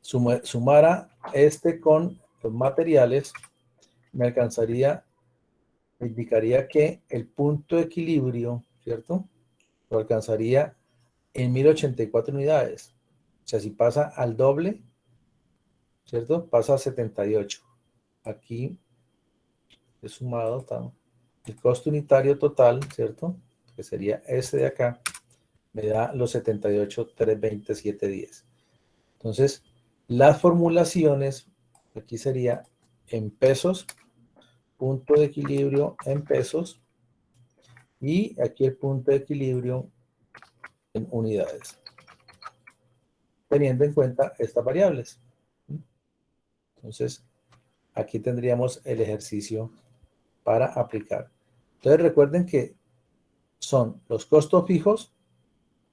sumara este con los materiales, me alcanzaría, me indicaría que el punto de equilibrio, ¿cierto? Lo alcanzaría en 1084 unidades. O sea, si pasa al doble, ¿cierto? Pasa a 78. Aquí he sumado el costo unitario total, ¿cierto? Que sería este de acá, me da los 78.327.10. Entonces, las formulaciones, aquí sería en pesos, punto de equilibrio en pesos, y aquí el punto de equilibrio en unidades, teniendo en cuenta estas variables. Entonces, aquí tendríamos el ejercicio para aplicar. Entonces, recuerden que son los costos fijos,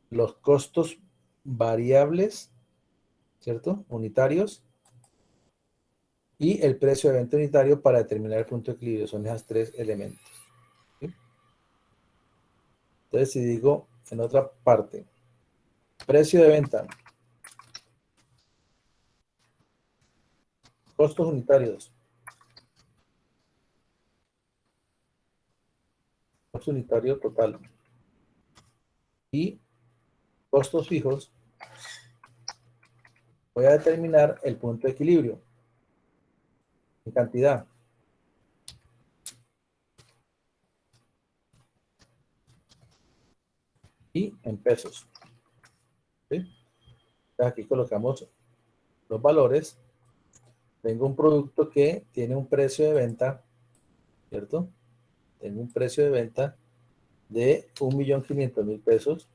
los costos variables, ¿cierto? Unitarios, y el precio de venta unitario para determinar el punto de equilibrio. Son esos tres elementos. ¿Sí? Entonces, si digo en otra parte, precio de venta, costos unitarios, costo unitario total y costos fijos, voy a determinar el punto de equilibrio en cantidad. Y en pesos. ¿Sí? Aquí colocamos los valores. Tengo un producto que tiene un precio de venta, ¿cierto? Tengo un precio de venta de 1.500.000 pesos.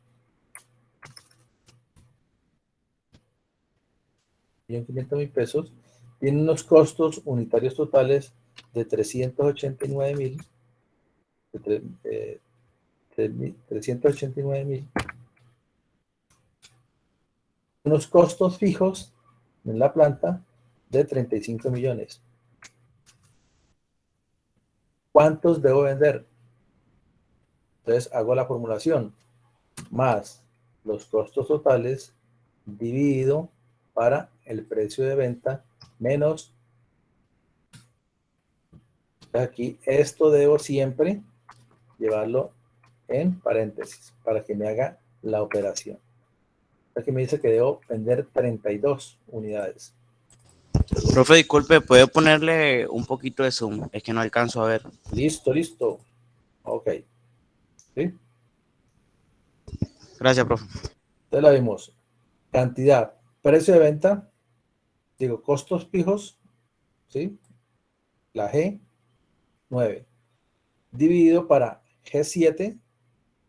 1.500.000 pesos. Tiene unos costos unitarios totales de 389.000. de 389.000. Unos costos fijos en la planta de 35 millones. ¿Cuántos debo vender? Entonces hago la formulación más los costos totales dividido para el precio de venta menos. Aquí esto debo siempre llevarlo en paréntesis para que me haga la operación. Aquí me dice que debo vender 32 unidades. Profe, disculpe, ¿puede ponerle un poquito de zoom? Es que no alcanzo a ver. Listo, listo. Ok. ¿Sí? Gracias, profe. Entonces la vimos. Cantidad, precio de venta, digo, costos fijos, ¿sí? La G, 9. Dividido para G7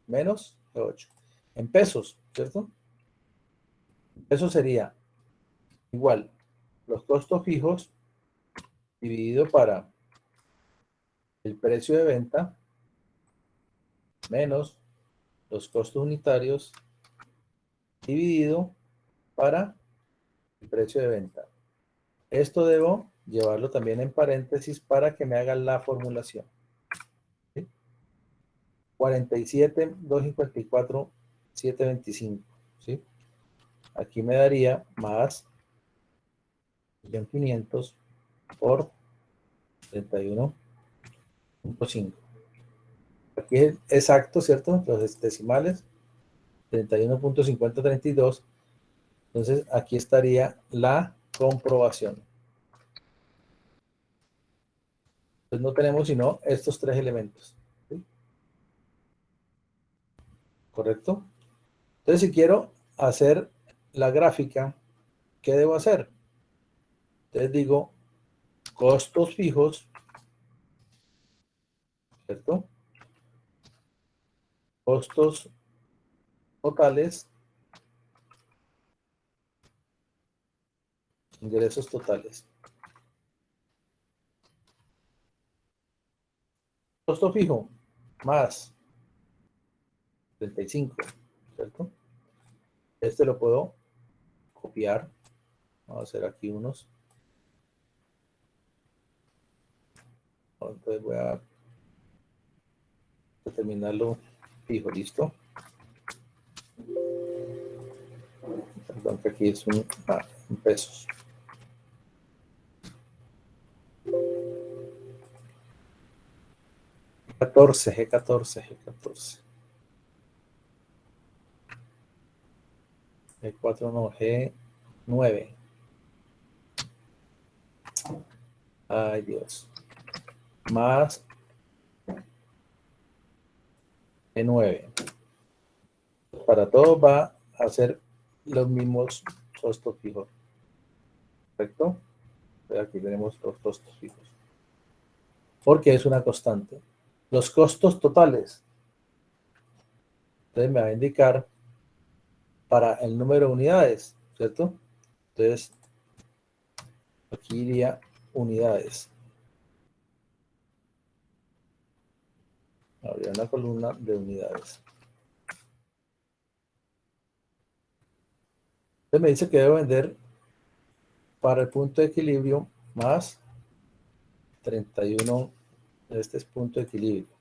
menos G8. En pesos, ¿cierto? Eso sería igual los costos fijos dividido para el precio de venta menos los costos unitarios dividido para el precio de venta. Esto debo llevarlo también en paréntesis para que me haga la formulación. ¿Sí? 47, 254, 725. ¿Sí? Aquí me daría más 1.500 por 31.5. Aquí es exacto, ¿cierto? Los decimales, 31.5032. Entonces, aquí estaría la comprobación. Entonces, no tenemos sino estos tres elementos. ¿Sí? ¿Correcto? Entonces, si quiero hacer la gráfica, ¿qué debo hacer? Entonces digo, costos fijos, ¿cierto? Costos totales, ingresos totales. Costo fijo más 35, ¿cierto? Este lo puedo copiar. Vamos a hacer aquí unos. Entonces voy a determinarlo fijo, listo. Perdón, que aquí es en pesos. G14. G4 no, G9. Ay, Dios. Más G9. Para todo va a ser los mismos costos fijos. ¿Correcto? Aquí tenemos los costos fijos. Porque es una constante. Los costos totales. Entonces me va a indicar para el número de unidades, ¿cierto? Entonces, aquí iría unidades. Habría una columna de unidades. Entonces me dice que debo vender para el punto de equilibrio más 31. Este es punto de equilibrio.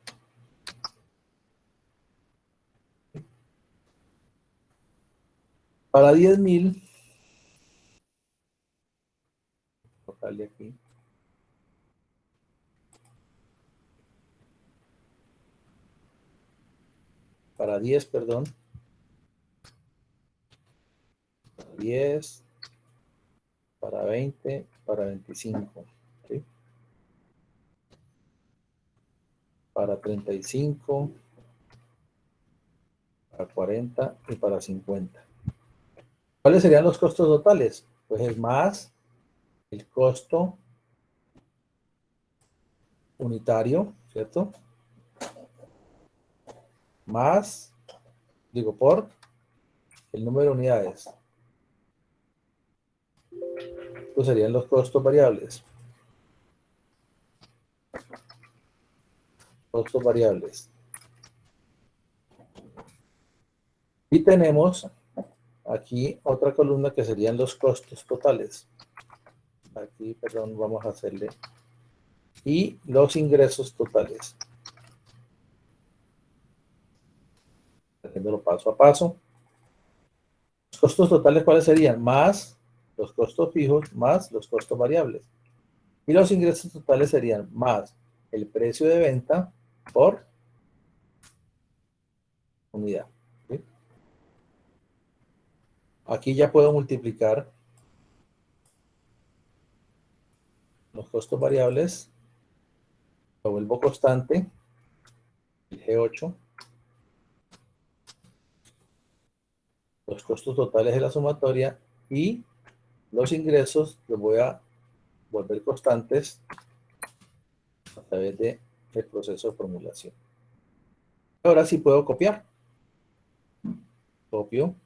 Para 10.000, colocarle aquí. Para 10, perdón. 10, para 20, para 25. ¿Sí? Para 35, para 40 y para 50. ¿Cuáles serían los costos totales? Pues es más el costo unitario, ¿cierto? Más, digo, por el número de unidades. Estos serían los costos variables. costos variables. Y tenemos aquí otra columna que serían los costos totales. Aquí, perdón, vamos a hacerle. Y los ingresos totales. Haciéndolo paso a paso. Los costos totales, ¿cuáles serían? Más los costos fijos, más los costos variables. Y los ingresos totales serían más el precio de venta por unidad. ¿Sí? Aquí ya puedo multiplicar los costos variables. Lo vuelvo constante. El G8. Los costos totales de la sumatoria y los ingresos los voy a volver constantes a través del proceso de formulación. Ahora sí puedo copiar. Copio.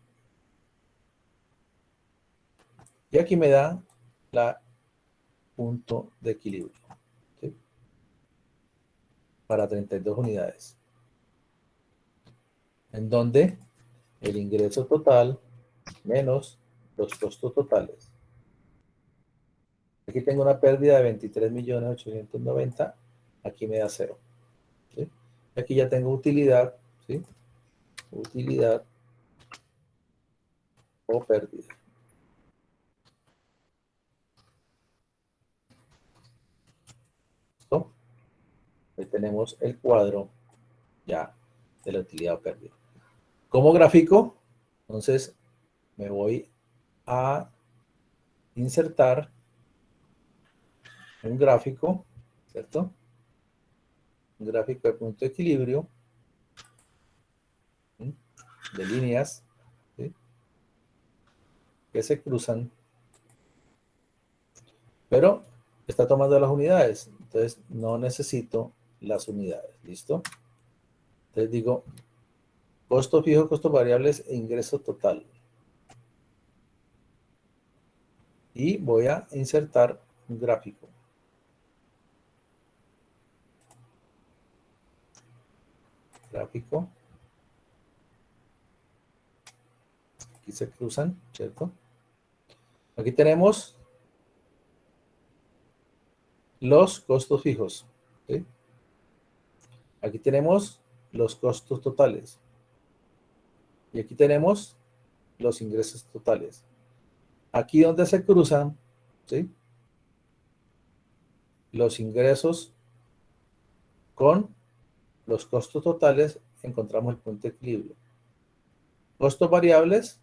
Y aquí me da la punto de equilibrio. ¿Sí? Para 32 unidades. En donde el ingreso total menos los costos totales. Aquí tengo una pérdida de 23.890.000. Aquí me da 0. ¿Sí? Aquí ya tengo utilidad. ¿Sí? Utilidad o pérdida. ¿Listo? Ahí tenemos el cuadro ya de la utilidad o pérdida. ¿Cómo gráfico? Entonces me voy a insertar un gráfico, ¿cierto? Un gráfico de punto de equilibrio, ¿sí? De líneas, ¿sí? Que se cruzan, pero está tomando las unidades, entonces no necesito las unidades, ¿listo? Entonces digo, costo fijo, costos variables e ingreso total. Y voy a insertar un gráfico. Gráfico. Aquí se cruzan, ¿cierto? Aquí tenemos los costos fijos. ¿Sí? Aquí tenemos los costos totales. Y aquí tenemos los ingresos totales. Aquí donde se cruzan, ¿sí? Los ingresos con los costos totales, encontramos el punto de equilibrio. Costos variables,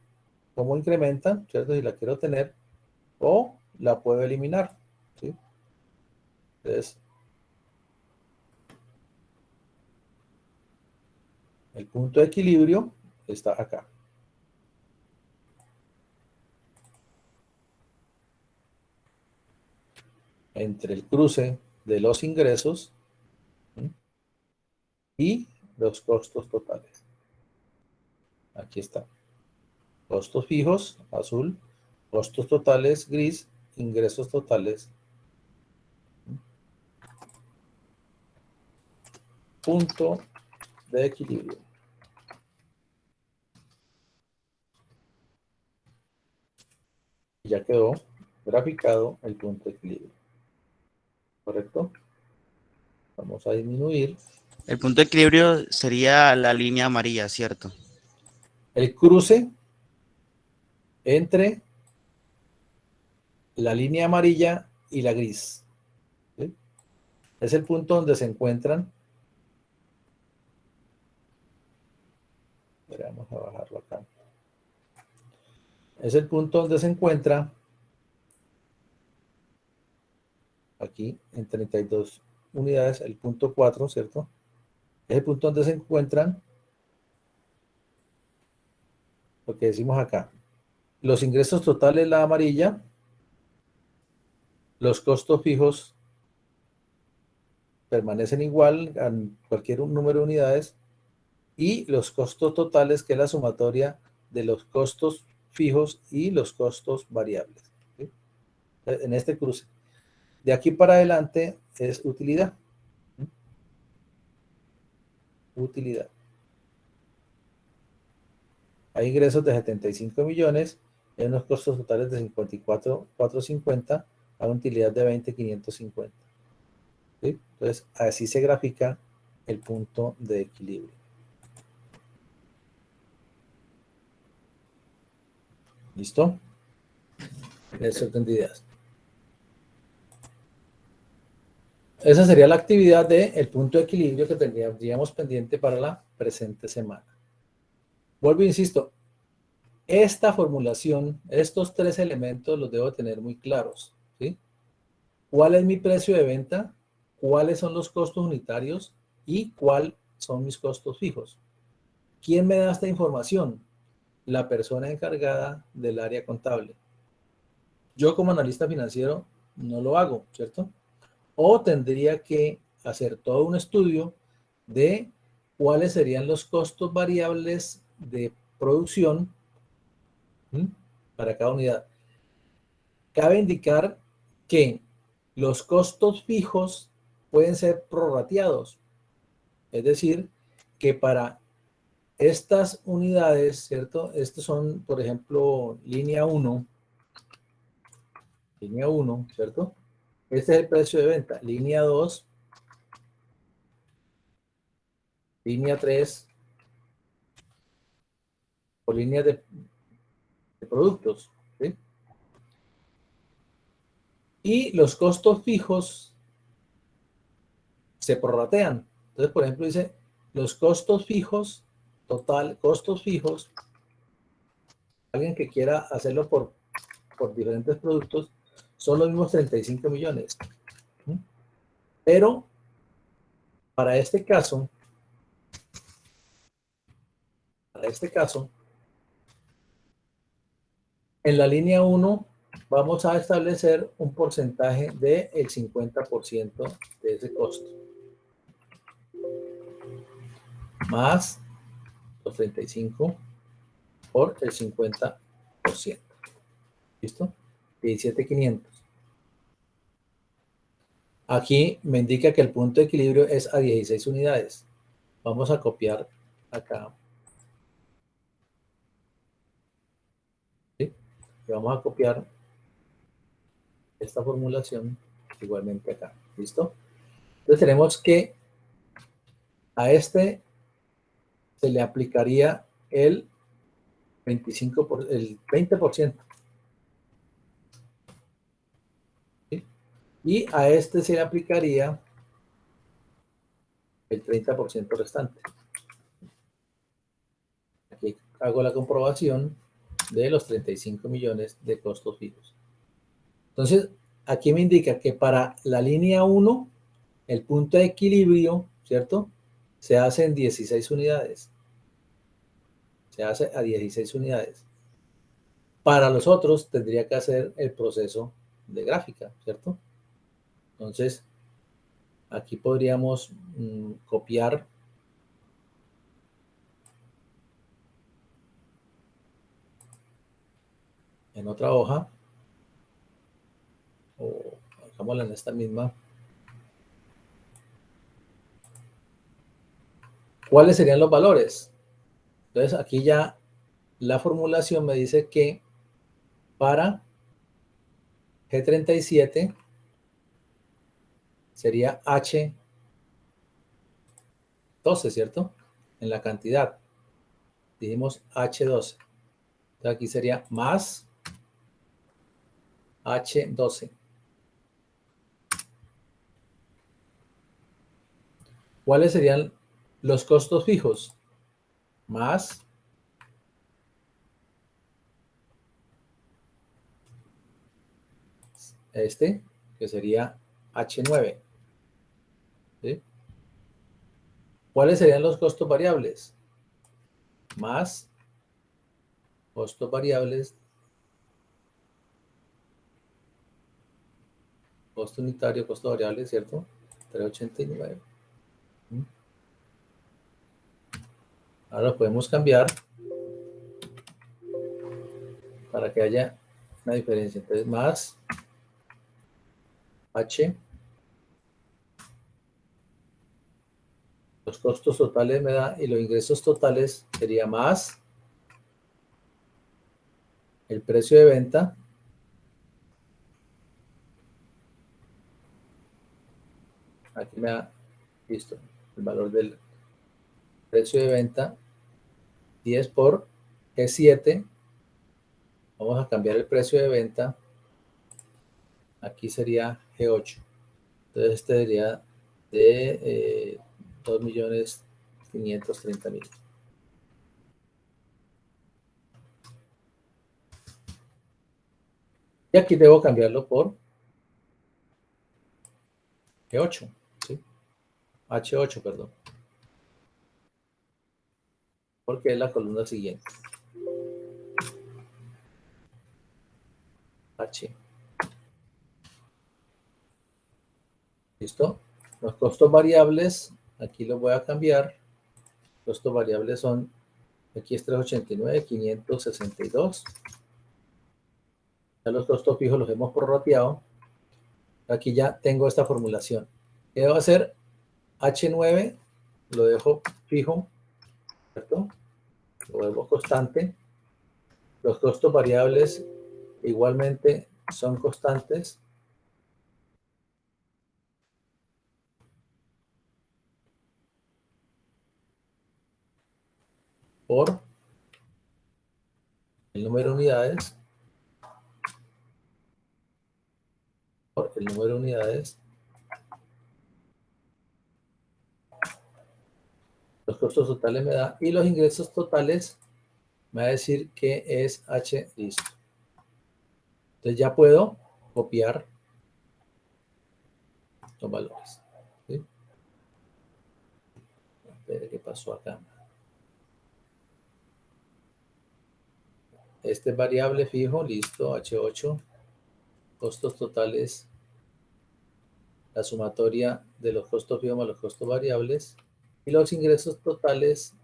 ¿cómo incrementan? ¿Cierto? Si la quiero tener, o la puedo eliminar. ¿Sí? Entonces, el punto de equilibrio está acá. Entre el cruce de los ingresos, ¿sí? Y los costos totales. Aquí está. Costos fijos, azul. Costos totales, gris. Ingresos totales. Punto de equilibrio. Y ya quedó graficado el punto de equilibrio. ¿Correcto? Vamos a disminuir. El punto de equilibrio sería la línea amarilla, ¿cierto? El cruce entre la línea amarilla y la gris. ¿Sí? Es el punto donde se encuentran. Vamos a bajarlo acá. Es el punto donde se encuentra aquí en 32 unidades, el punto 4, ¿cierto? Es el punto donde se encuentran lo que decimos acá. Los ingresos totales, la amarilla. Los costos fijos permanecen igual a cualquier número de unidades. Y los costos totales, que es la sumatoria de los costos fijos y los costos variables. ¿Sí? En este cruce. De aquí para adelante es utilidad. utilidad. Hay ingresos de 75 millones, hay unos costos totales de 54,450, a una utilidad de 20,550. ¿Sí? Entonces, así se grafica el punto de equilibrio. ¿Listo? Eso entendidas. Esa sería la actividad del punto de equilibrio que tendríamos pendiente para la presente semana. Vuelvo e insisto, esta formulación, estos tres elementos los debo tener muy claros, ¿sí? ¿Cuál es mi precio de venta? ¿Cuáles son los costos unitarios? ¿Y cuáles son mis costos fijos? ¿Quién me da esta información? La persona encargada del área contable. Yo como analista financiero no lo hago, ¿cierto? O tendría que hacer todo un estudio de cuáles serían los costos variables de producción para cada unidad. Cabe indicar que los costos fijos pueden ser prorrateados, es decir, que para estas unidades, ¿cierto? Estos son, por ejemplo, línea 1, ¿cierto? Este es el precio de venta. Línea 2, línea 3, o líneas de productos, ¿sí? Y los costos fijos se prorratean. Entonces, por ejemplo, dice, los costos fijos, costos fijos, alguien que quiera hacerlo por diferentes productos, son los mismos 35 millones. ¿Sí? Pero, para este caso, en la línea 1 vamos a establecer un porcentaje del 50% de ese costo. Más los 35 por el 50%. ¿Listo? 17,500. Aquí me indica que el punto de equilibrio es a 16 unidades. Vamos a copiar acá. ¿Sí? Y vamos a copiar esta formulación igualmente acá. ¿Listo? Entonces tenemos que a este se le aplicaría el 20%. ¿Sí? Y a este se le aplicaría el 30% restante. Aquí hago la comprobación de los 35 millones de costos fijos. Entonces, aquí me indica que para la línea 1, el punto de equilibrio, ¿cierto? Se hace en 16 unidades. Se hace a 16 unidades. Para los otros, tendría que hacer el proceso de gráfica, ¿cierto? Entonces, aquí podríamos copiar en otra hoja, o hagámosla en esta misma. ¿Cuáles serían los valores? Entonces, aquí ya la formulación me dice que para G37 sería H12, ¿cierto? En la cantidad. Dijimos H12. Entonces aquí sería más H12. ¿Cuáles serían los costos fijos? Más este, que sería H9. ¿Sí? ¿Cuáles serían los costos variables? Más costos variables, costo unitario, costo variable, ¿cierto? 389. Ahora lo podemos cambiar para que haya una diferencia. Entonces, más H Los costos totales me da y los ingresos totales sería más el precio de venta aquí me da, listo, el valor del precio de venta 10 por G7. Vamos a cambiar el precio de venta. Aquí sería G8. Entonces este sería de 2.530.000. Y aquí debo cambiarlo por G8, ¿sí? H8, perdón. Porque es la columna siguiente. H. ¿Listo? Los costos variables, aquí los voy a cambiar. Los costos variables son, aquí es 389, 562. Ya los costos fijos los hemos prorrateado. Aquí ya tengo esta formulación. ¿Qué debo hacer? H9 lo dejo fijo, ¿cierto? Lo vuelvo constante. Los costos variables igualmente son constantes. Por el número de unidades. Por el número de unidades. Los costos totales me da. Y los ingresos totales me va a decir que es H, listo. Entonces ya puedo copiar los valores. ¿Sí? Espere, ¿qué pasó acá? Este es variable fijo, listo, H8. Costos totales, la sumatoria de los costos fijos más los costos variables. Y los ingresos totales,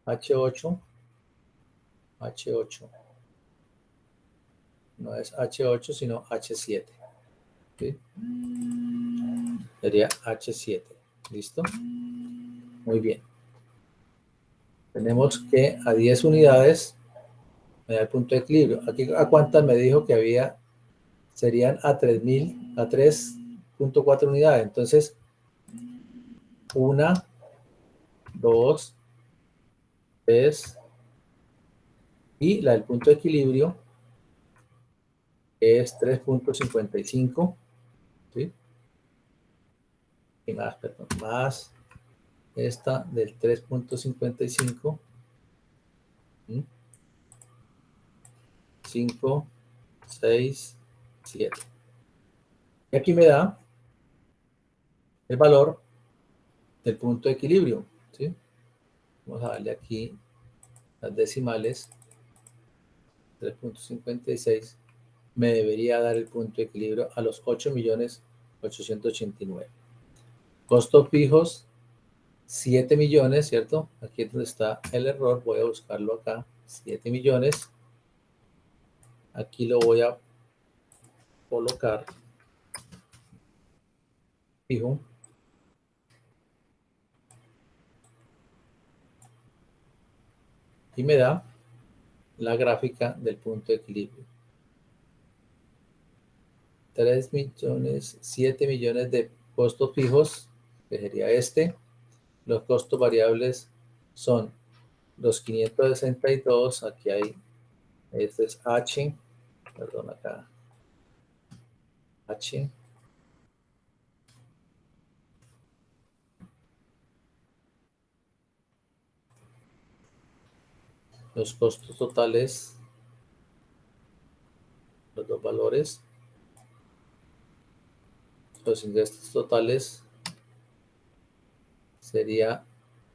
H8. H8. No es H8, sino H7. ¿Sí? Sería H7. ¿Listo? Muy bien. Tenemos que a 10 unidades me da el punto de equilibrio. Aquí a cuántas me dijo que había, serían a 3.000, a 3.4 unidades. Entonces, 1, 2, 3 y la del punto de equilibrio es 3.55. ¿Sí? Y más, perdón, más esta del 3.55. 5, 6, 7. Y aquí me da el valor del punto de equilibrio. ¿Sí? Vamos a darle aquí las decimales. 3.56 me debería dar el punto de equilibrio a los 8.889.000. Costos fijos, 7 millones, ¿cierto? Aquí es donde está el error. Voy a buscarlo acá. 7 millones. Aquí lo voy a colocar fijo. Y me da la gráfica del punto de equilibrio. 3 millones, 7 millones de costos fijos, que sería este. Los costos variables son los 562. Aquí hay, este es H, perdón, acá, H. Los costos totales, los dos valores. Los ingresos totales sería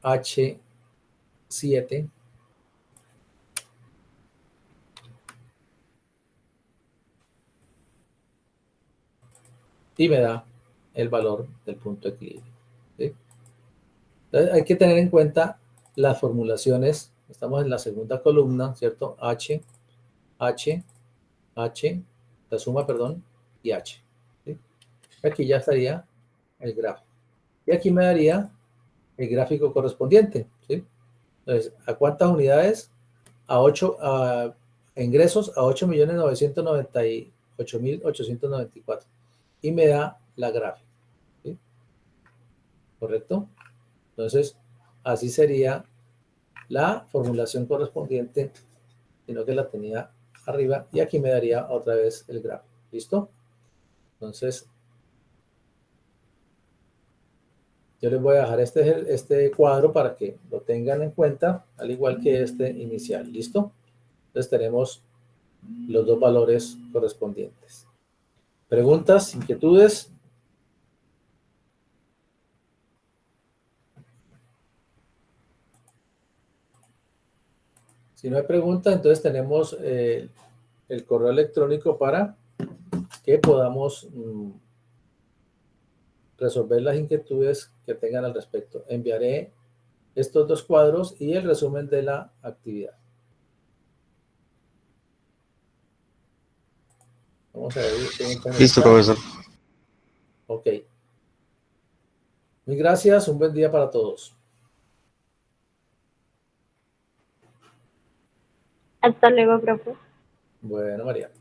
H7 y me da el valor del punto de equilibrio. ¿Sí? Entonces hay que tener en cuenta las formulaciones. Estamos en la segunda columna, ¿cierto? H, H, H, la suma, perdón, y H. ¿Sí? Aquí ya estaría el grafo. Y aquí me daría el gráfico correspondiente, ¿sí? Entonces, ¿a cuántas unidades? A 8, ingresos a 8.998.894. Y me da la gráfica, ¿sí? ¿Correcto? Entonces, así sería la formulación correspondiente, sino que la tenía arriba, y aquí me daría otra vez el gráfico. ¿Listo? Entonces, yo les voy a dejar este cuadro para que lo tengan en cuenta, al igual que este inicial. ¿Listo? Entonces tenemos los dos valores correspondientes. ¿Preguntas? ¿Inquietudes? Si no hay preguntas, entonces tenemos el correo electrónico para que podamos resolver las inquietudes que tengan al respecto. Enviaré estos dos cuadros y el resumen de la actividad. Vamos a ver. Listo, profesor. Ok. Muy gracias. Un buen día para todos. Hasta luego, profe. Bueno, María.